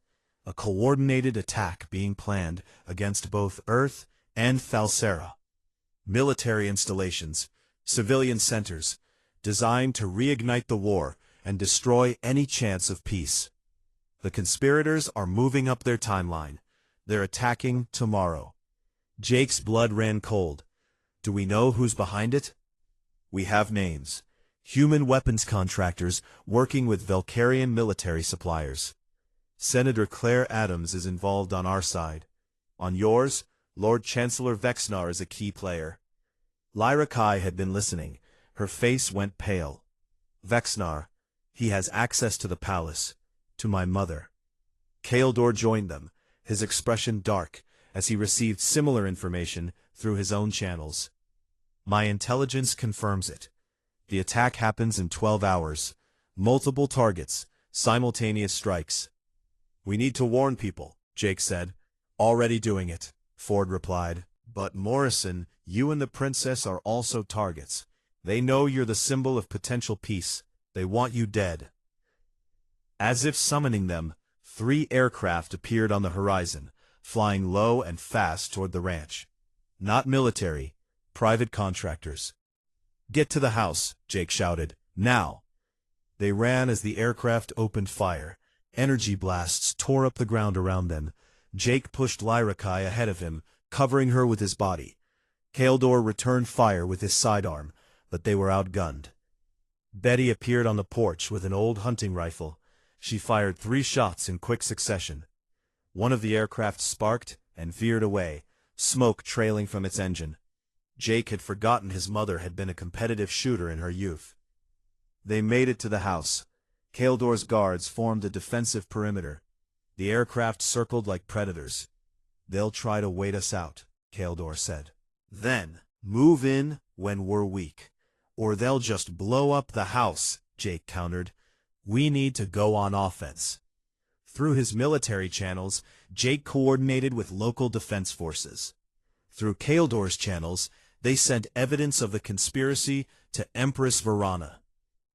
A coordinated attack being planned against both Earth and Falsera. Military installations, civilian centers, designed to reignite the war and destroy any chance of peace. The conspirators are moving up their timeline. They're attacking tomorrow." Jake's blood ran cold. "Do we know who's behind it?" "We have names. Human weapons contractors working with Valkyrian military suppliers. Senator Claire Adams is involved on our side. On yours, Lord Chancellor Vexnar is a key player." Lyra Kai had been listening. Her face went pale. "Vexnar, he has access to the palace, to my mother." Kaldor joined them, his expression dark, as he received similar information through his own channels. "My intelligence confirms it. The attack happens in 12 hours. Multiple targets, simultaneous strikes." "We need to warn people," Jake said. "Already doing it," Ford replied. "But Morrison, you and the princess are also targets. They know you're the symbol of potential peace. They want you dead." As if summoning them, 3 aircraft appeared on the horizon, flying low and fast toward the ranch. Not military, private contractors. "Get to the house," Jake shouted. "Now!" They ran as the aircraft opened fire. Energy blasts tore up the ground around them. Jake pushed HFY ahead of him, covering her with his body. Kaldor returned fire with his sidearm, but they were outgunned. Betty appeared on the porch with an old hunting rifle. She fired 3 shots in quick succession. One of the aircraft sparked and veered away, smoke trailing from its engine. Jake had forgotten his mother had been a competitive shooter in her youth. They made it to the house. Kaldor's guards formed a defensive perimeter. The aircraft circled like predators. "They'll try to wait us out," Kaldor said. "Then, move in when we're weak. Or they'll just blow up the house," Jake countered. "We need to go on offense." Through his military channels, Jake coordinated with local defense forces. Through Kaldor's channels, they sent evidence of the conspiracy to Empress Varana.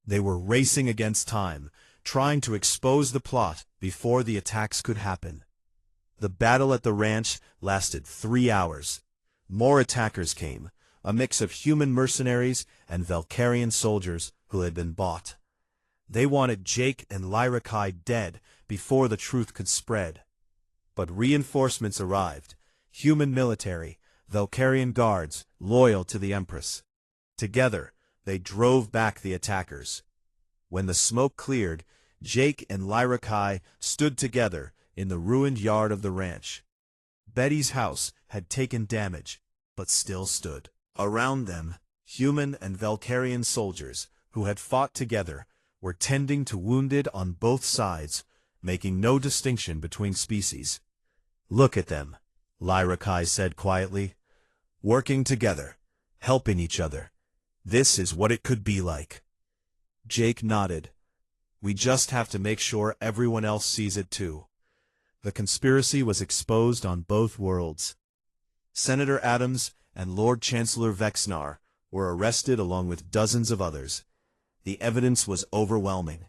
They were racing against time, trying to expose the plot before the attacks could happen. The battle at the ranch lasted 3 hours. More attackers came, a mix of human mercenaries and Valkyrian soldiers who had been bought. They wanted Jake and HFY dead before the truth could spread. But reinforcements arrived, human military, Valkyrian guards, loyal to the Empress. Together, they drove back the attackers. When the smoke cleared, Jake and HFY stood together in the ruined yard of the ranch. Betty's house had taken damage, but still stood. Around them, human and Valkyrian soldiers, who had fought together, were tending to wounded on both sides, making no distinction between species. "Look at them," HFY said quietly. "Working together, helping each other. This is what it could be like." Jake nodded. "We just have to make sure everyone else sees it too." The conspiracy was exposed on both worlds. Senator Adams and Lord Chancellor Vexnar were arrested along with dozens of others. The evidence was overwhelming.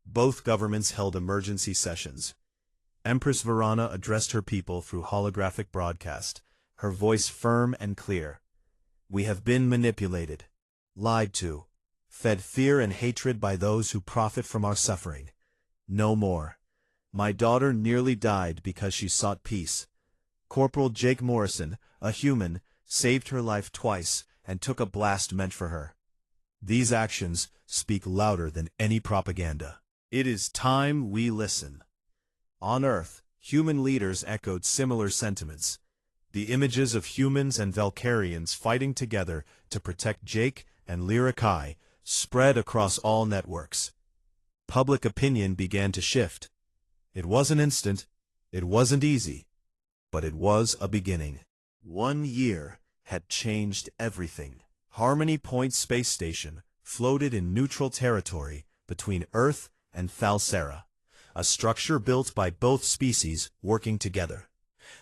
Both governments held emergency sessions. Empress Varana addressed her people through holographic broadcast, her voice firm and clear. "We have been manipulated, lied to, fed fear and hatred by those who profit from our suffering. No more. My daughter nearly died because she sought peace. Corporal Jake Morrison, a human, saved her life twice and took a blast meant for her. These actions speak louder than any propaganda. It is time we listen." On Earth, human leaders echoed similar sentiments. The images of humans and Valkyrians fighting together to protect Jake and HFY spread across all networks. Public opinion began to shift. It wasn't instant, it wasn't easy, but it was a beginning. 1 year had changed everything. Harmony Point Space Station floated in neutral territory between Earth and Falsera, a structure built by both species working together.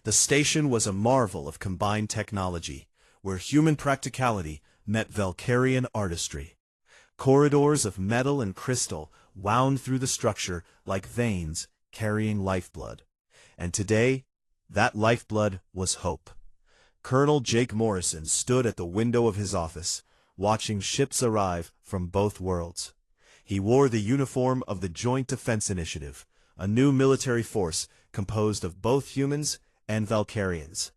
The station was a marvel of combined technology, where human practicality met Valkyrian artistry. Corridors of metal and crystal wound through the structure like veins carrying lifeblood. And today, that lifeblood was hope. Colonel Jake Morrison stood at the window of his office, watching ships arrive from both worlds. He wore the uniform of the Joint Defense Initiative, a new military force composed of both humans and Valkyrians.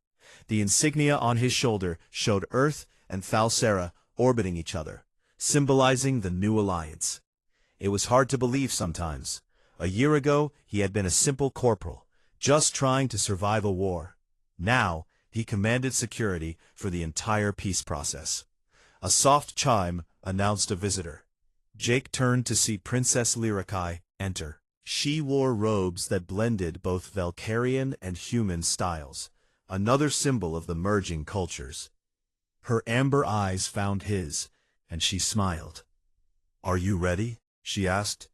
The insignia on his shoulder showed Earth and Falsera orbiting each other, symbolizing the new alliance. It was hard to believe sometimes. A year ago, he had been a simple corporal, just trying to survive a war. Now, he commanded security for the entire peace process. A soft chime announced a visitor. Jake turned to see Princess HFY enter. She wore robes that blended both Valkyrian and human styles, another symbol of the merging cultures. Her amber eyes found his, and she smiled. "Are you ready?" she asked.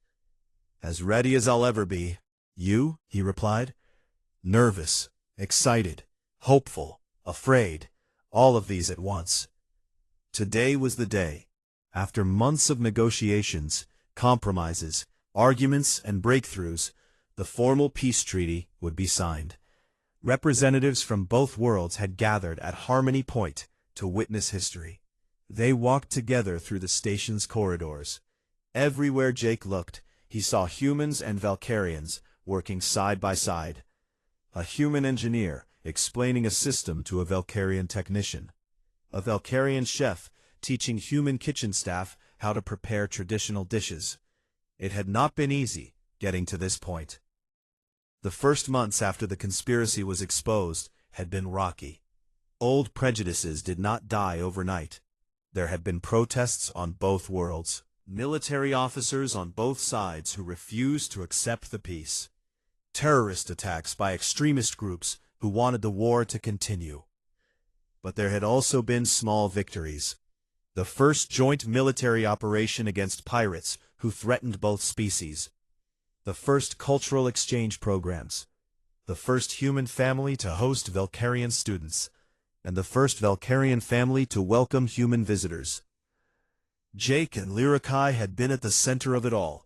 "As ready as I'll ever be." "You?" he replied. Nervous, excited, hopeful, afraid, all of these at once. Today was the day. After months of negotiations, compromises, arguments and breakthroughs, the formal peace treaty would be signed. Representatives from both worlds had gathered at Harmony Point to witness history. They walked together through the station's corridors. Everywhere Jake looked, he saw humans and Valkyrians working side by side. A human engineer explaining a system to a Valkyrian technician. A Valkyrian chef teaching human kitchen staff how to prepare traditional dishes. It had not been easy getting to this point. The first months after the conspiracy was exposed had been rocky. Old prejudices did not die overnight. There had been protests on both worlds. Military officers on both sides who refused to accept the peace. Terrorist attacks by extremist groups who wanted the war to continue. But there had also been small victories. The first joint military operation against pirates who threatened both species. The first cultural exchange programs. The first human family to host Valkyrian students. And the first Valkyrian family to welcome human visitors. Jake and HFY had been at the center of it all.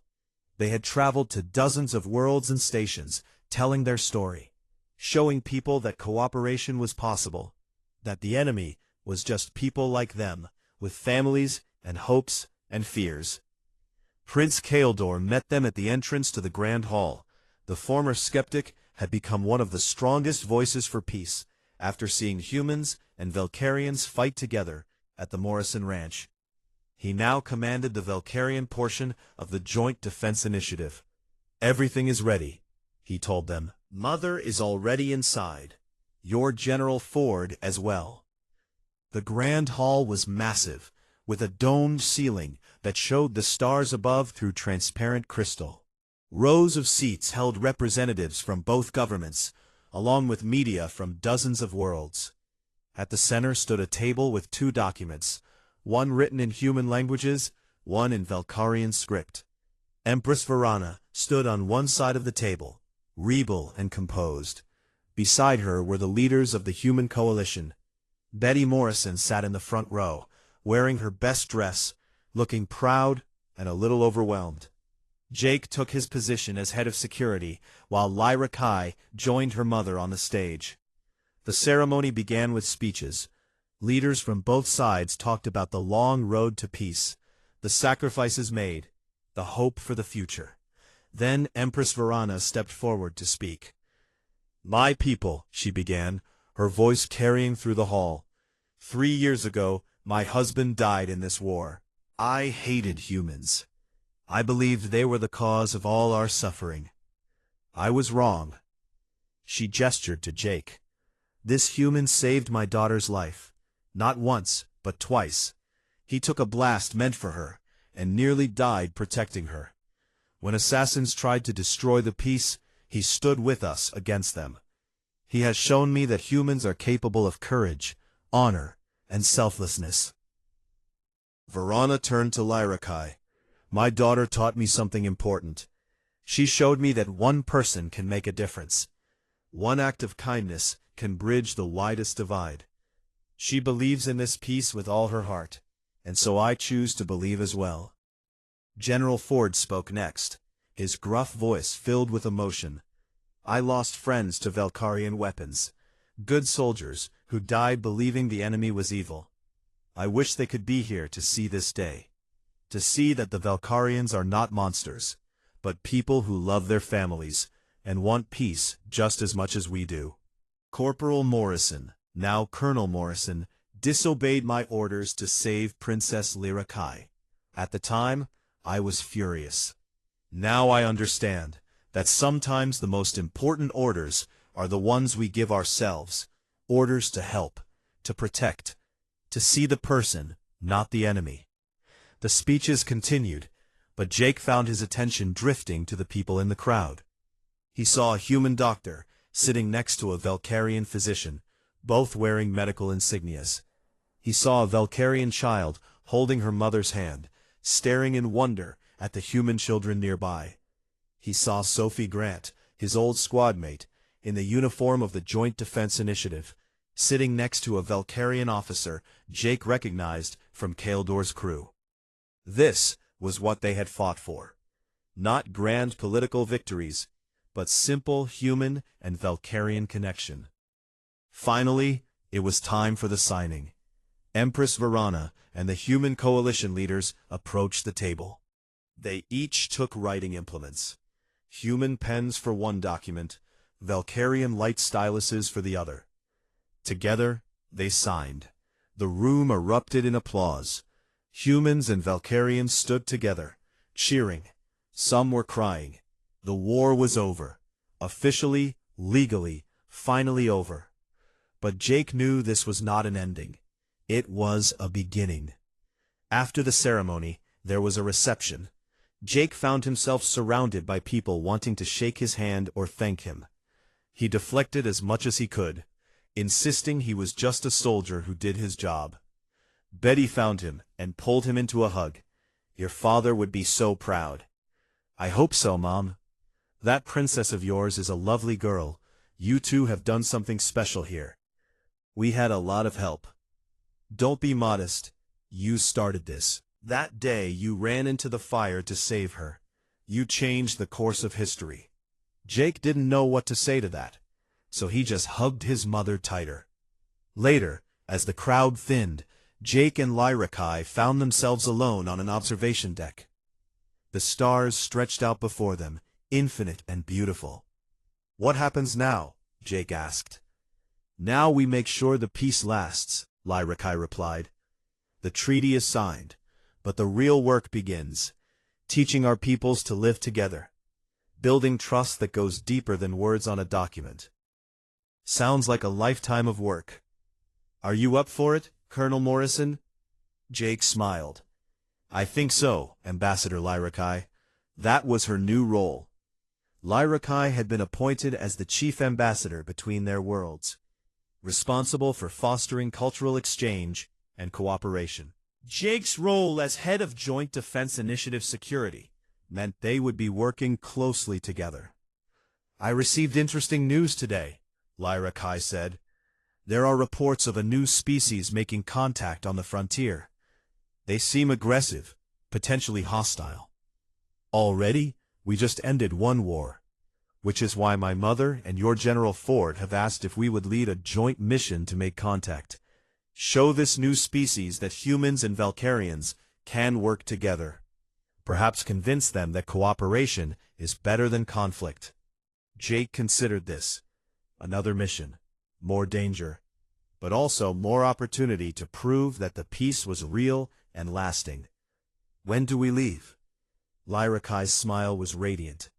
They had traveled to dozens of worlds and stations, telling their story, showing people that cooperation was possible, that the enemy was just people like them, with families and hopes and fears. Prince Kaeldor met them at the entrance to the Grand Hall. The former skeptic had become one of the strongest voices for peace after seeing humans and Valkyrians fight together at the Morrison Ranch. He now commanded the Valkyrian portion of the Joint Defense Initiative. "Everything is ready," he told them. "Mother is already inside. Your General Ford as well." The Grand Hall was massive, with a domed ceiling that showed the stars above through transparent crystal. Rows of seats held representatives from both governments, along with media from dozens of worlds. At the center stood a table with two documents, one written in human languages, one in Valkyrian script. Empress Varana stood on one side of the table, regal and composed. Beside her were the leaders of the human coalition. Betty Morrison sat in the front row, wearing her best dress, looking proud and a little overwhelmed. Jake took his position as head of security, while HFY joined her mother on the stage. The ceremony began with speeches. Leaders from both sides talked about the long road to peace, the sacrifices made, the hope for the future. Then Empress Varana stepped forward to speak. "My people," she began, her voice carrying through the hall. 3 years ago, my husband died in this war. I hated humans. I believed they were the cause of all our suffering. I was wrong." She gestured to Jake. "This human saved my daughter's life. Not once, but twice. He took a blast meant for her, and nearly died protecting her. When assassins tried to destroy the peace, he stood with us against them. He has shown me that humans are capable of courage, honor, and selflessness." Varana turned to HFY. "My daughter taught me something important. She showed me that one person can make a difference. One act of kindness can bridge the widest divide. She believes in this peace with all her heart, and so I choose to believe as well." General Ford spoke next, his gruff voice filled with emotion. "I lost friends to Valkyrian weapons, good soldiers who died believing the enemy was evil. I wish they could be here to see this day, to see that the Valkyrians are not monsters, but people who love their families and want peace just as much as we do. Corporal Morrison, now Colonel Morrison, disobeyed my orders to save Princess HFY. At the time, I was furious. Now I understand that sometimes the most important orders are the ones we give ourselves, orders to help, to protect, to see the person, not the enemy." The speeches continued, but Jake found his attention drifting to the people in the crowd. He saw a human doctor sitting next to a Valkyrian physician, both wearing medical insignias. He saw a Valkyrian child holding her mother's hand, staring in wonder at the human children nearby. He saw Sophie Grant, his old squad mate, in the uniform of the Joint Defense Initiative, sitting next to a Valkyrian officer Jake recognized from Kaeldor's crew. This was what they had fought for. Not grand political victories, but simple human and Valkyrian connection. Finally, it was time for the signing. Empress Varana and the human coalition leaders approached the table. They each took writing implements. Human pens for one document, Valkyrian light styluses for the other. Together, they signed. The room erupted in applause. Humans and Valkyrians stood together, cheering. Some were crying. The war was over. Officially, legally, finally over. But Jake knew this was not an ending. It was a beginning. After the ceremony, there was a reception. Jake found himself surrounded by people wanting to shake his hand or thank him. He deflected as much as he could, insisting he was just a soldier who did his job. Betty found him and pulled him into a hug. "Your father would be so proud." "I hope so, Mom. That princess of yours is a lovely girl. You two have done something special here. We had a lot of help." "Don't be modest. You started this. That day you ran into the fire to save her. You changed the course of history." Jake didn't know what to say to that, so he just hugged his mother tighter. Later, as the crowd thinned, Jake and HFY found themselves alone on an observation deck. The stars stretched out before them, infinite and beautiful. "What happens now?" Jake asked. "Now we make sure the peace lasts," HFY replied. "The treaty is signed, but the real work begins, teaching our peoples to live together, building trust that goes deeper than words on a document." "Sounds like a lifetime of work. Are you up for it, Colonel Morrison?" Jake smiled. "I think so, Ambassador HFY." That was her new role. HFY had been appointed as the chief ambassador between their worlds, responsible for fostering cultural exchange and cooperation. Jake's role as head of Joint Defense Initiative Security meant they would be working closely together. "I received interesting news today," HFY said. "There are reports of a new species making contact on the frontier. They seem aggressive, potentially hostile. Already, we just ended one war, which is why my mother and your General Ford have asked if we would lead a joint mission to make contact. Show this new species that humans and Valkyrians can work together. Perhaps convince them that cooperation is better than conflict." Jake considered this. Another mission, more danger, but also more opportunity to prove that the peace was real and lasting. "When do we leave?" HFY's smile was radiant.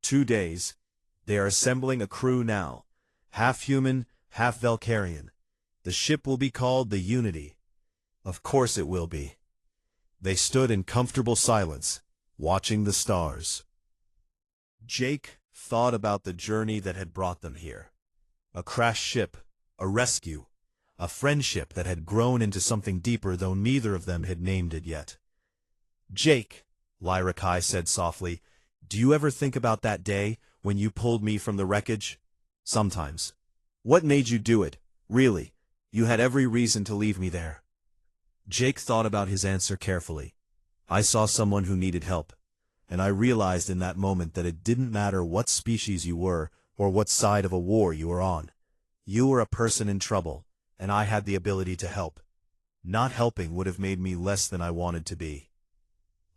2 days. They are assembling a crew now. Half human, half Valkyrian. The ship will be called the Unity. Of course it will be. They stood in comfortable silence, watching the stars. Jake thought about the journey that had brought them here. A crashed ship, a rescue, a friendship that had grown into something deeper though neither of them had named it yet. "Jake," HFY said softly, "do you ever think about that day when you pulled me from the wreckage?" "Sometimes." "What made you do it, really? You had every reason to leave me there." Jake thought about his answer carefully. "I saw someone who needed help, and I realized in that moment that it didn't matter what species you were or what side of a war you were on. You were a person in trouble, and I had the ability to help. Not helping would have made me less than I wanted to be."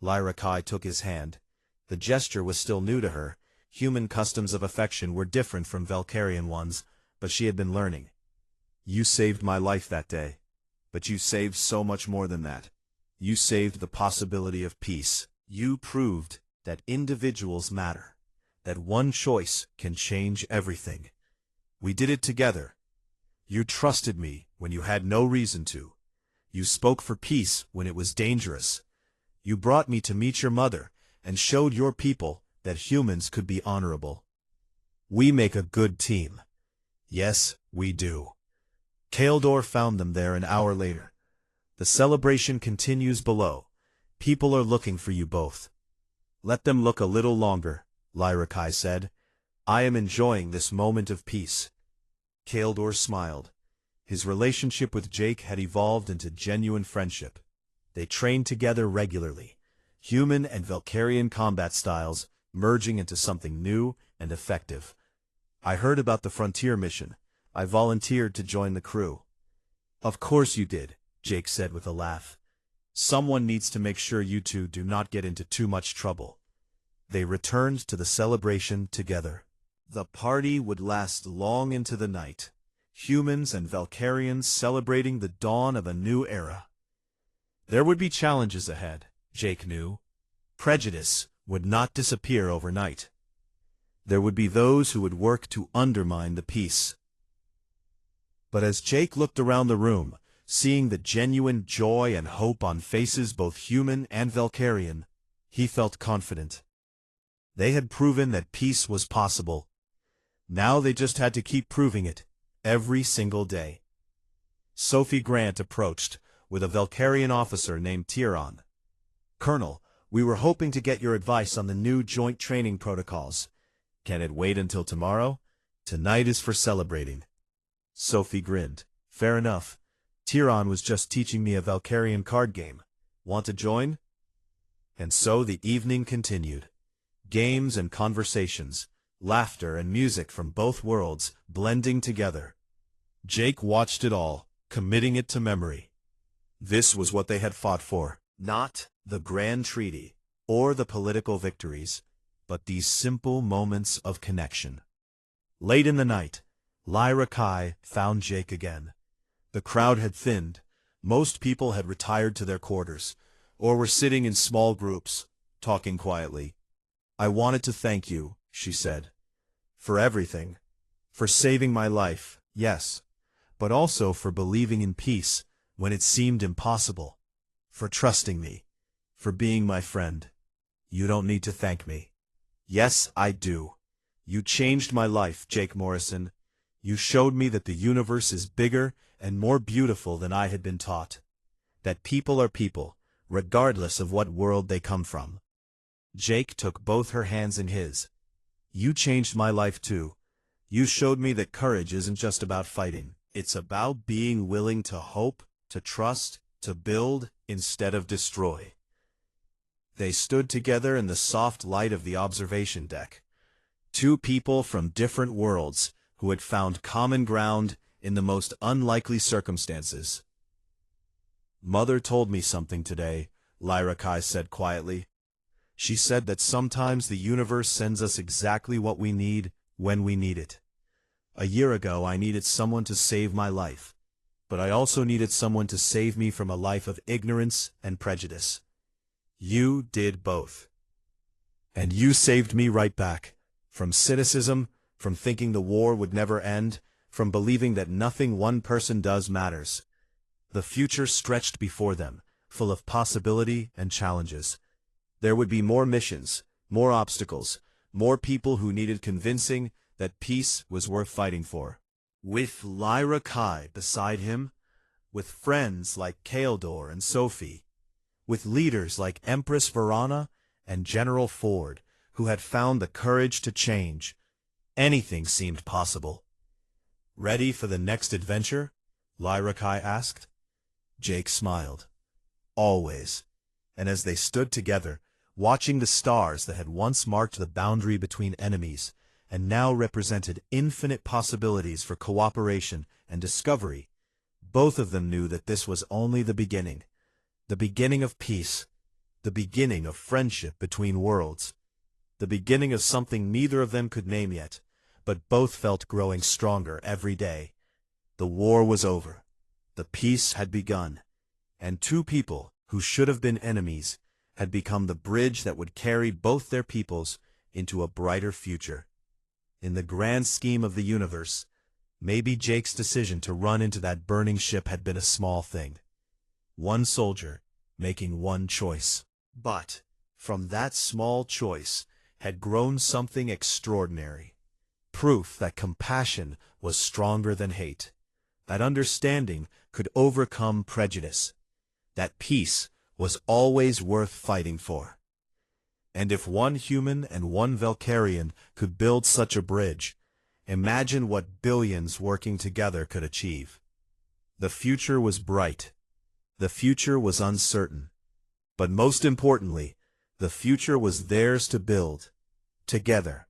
HFY took his hand. The gesture was still new to her. Human customs of affection were different from Valkyrian ones, but she had been learning. "You saved my life that day. But you saved so much more than that. You saved the possibility of peace. You proved that individuals matter, that one choice can change everything. We did it together. You trusted me when you had no reason to. You spoke for peace when it was dangerous. You brought me to meet your mother and showed your people that humans could be honorable. We make a good team. Yes, we do." Kaldor found them there an hour later. "The celebration continues below. People are looking for you both." "Let them look a little longer," HFY said. "I am enjoying this moment of peace." Kaldor smiled. His relationship with Jake had evolved into genuine friendship. They trained together regularly, human and Valkyrian combat styles merging into something new and effective. I heard about the frontier mission. I volunteered to join the crew. Of course you did, Jake said with a laugh. Someone needs to make sure you two do not get into too much trouble. They returned to the celebration together. The party would last long into the night, humans and Valkyrians celebrating the dawn of a new era. There would be challenges ahead, Jake knew. Prejudice would not disappear overnight. There would be those who would work to undermine the peace. But as Jake looked around the room, seeing the genuine joy and hope on faces both human and Valkyrian, he felt confident. They had proven that peace was possible. Now they just had to keep proving it, every single day. Sophie Grant approached, with a Valkyrian officer named Tyron. "Colonel, we were hoping to get your advice on the new joint training protocols. Can it wait until tomorrow? Tonight is for celebrating." Sophie grinned. "Fair enough. Tyron was just teaching me a Valkyrian card game. Want to join?" And so the evening continued. Games and conversations, laughter and music from both worlds blending together. Jake watched it all, committing it to memory. This was what they had fought for, not the grand treaty or the political victories, but these simple moments of connection. Late in the night, Lyra Kai found Jake again. The crowd had thinned. Most people had retired to their quarters, or were sitting in small groups, talking quietly. "I wanted to thank you," she said. "For everything. For saving my life, yes, but also for believing in peace when it seemed impossible. For trusting me. For being my friend. You don't need to thank me." "Yes, I do. You changed my life, Jake Morrison. You showed me that the universe is bigger and more beautiful than I had been taught. That people are people, regardless of what world they come from." Jake took both her hands in his. "You changed my life too. You showed me that courage isn't just about fighting. It's about being willing to hope, to trust, to build, instead of destroy." They stood together in the soft light of the observation deck. Two people from different worlds who had found common ground in the most unlikely circumstances. "Mother told me something today," Lyra Kai said quietly. "She said that sometimes the universe sends us exactly what we need when we need it. A year ago I needed someone to save my life, but I also needed someone to save me from a life of ignorance and prejudice. You did both. And you saved me right back, from cynicism, from thinking the war would never end, from believing that nothing one person does matters." The future stretched before them, full of possibility and challenges. There would be more missions, more obstacles, more people who needed convincing that peace was worth fighting for. With Lyra Kai beside him, with friends like Kaeldor and Sophie, with leaders like Empress Verana and General Ford, who had found the courage to change, anything seemed possible. "Ready for the next adventure?" Lyra Kai asked. Jake smiled. "Always." And as they stood together, watching the stars that had once marked the boundary between enemies, and now represented infinite possibilities for cooperation and discovery, both of them knew that this was only the beginning of peace, the beginning of friendship between worlds, the beginning of something neither of them could name yet, but both felt growing stronger every day. The war was over. The peace had begun, and two people who should have been enemies had become the bridge that would carry both their peoples into a brighter future. In the grand scheme of the universe, maybe Jake's decision to run into that burning ship had been a small thing. One soldier making one choice. But from that small choice had grown something extraordinary. Proof that compassion was stronger than hate, that understanding could overcome prejudice, that peace was always worth fighting for. And if one human and one Valkyrian could build such a bridge, imagine what billions working together could achieve. The future was bright. The future was uncertain. But most importantly, The future was theirs to build. Together.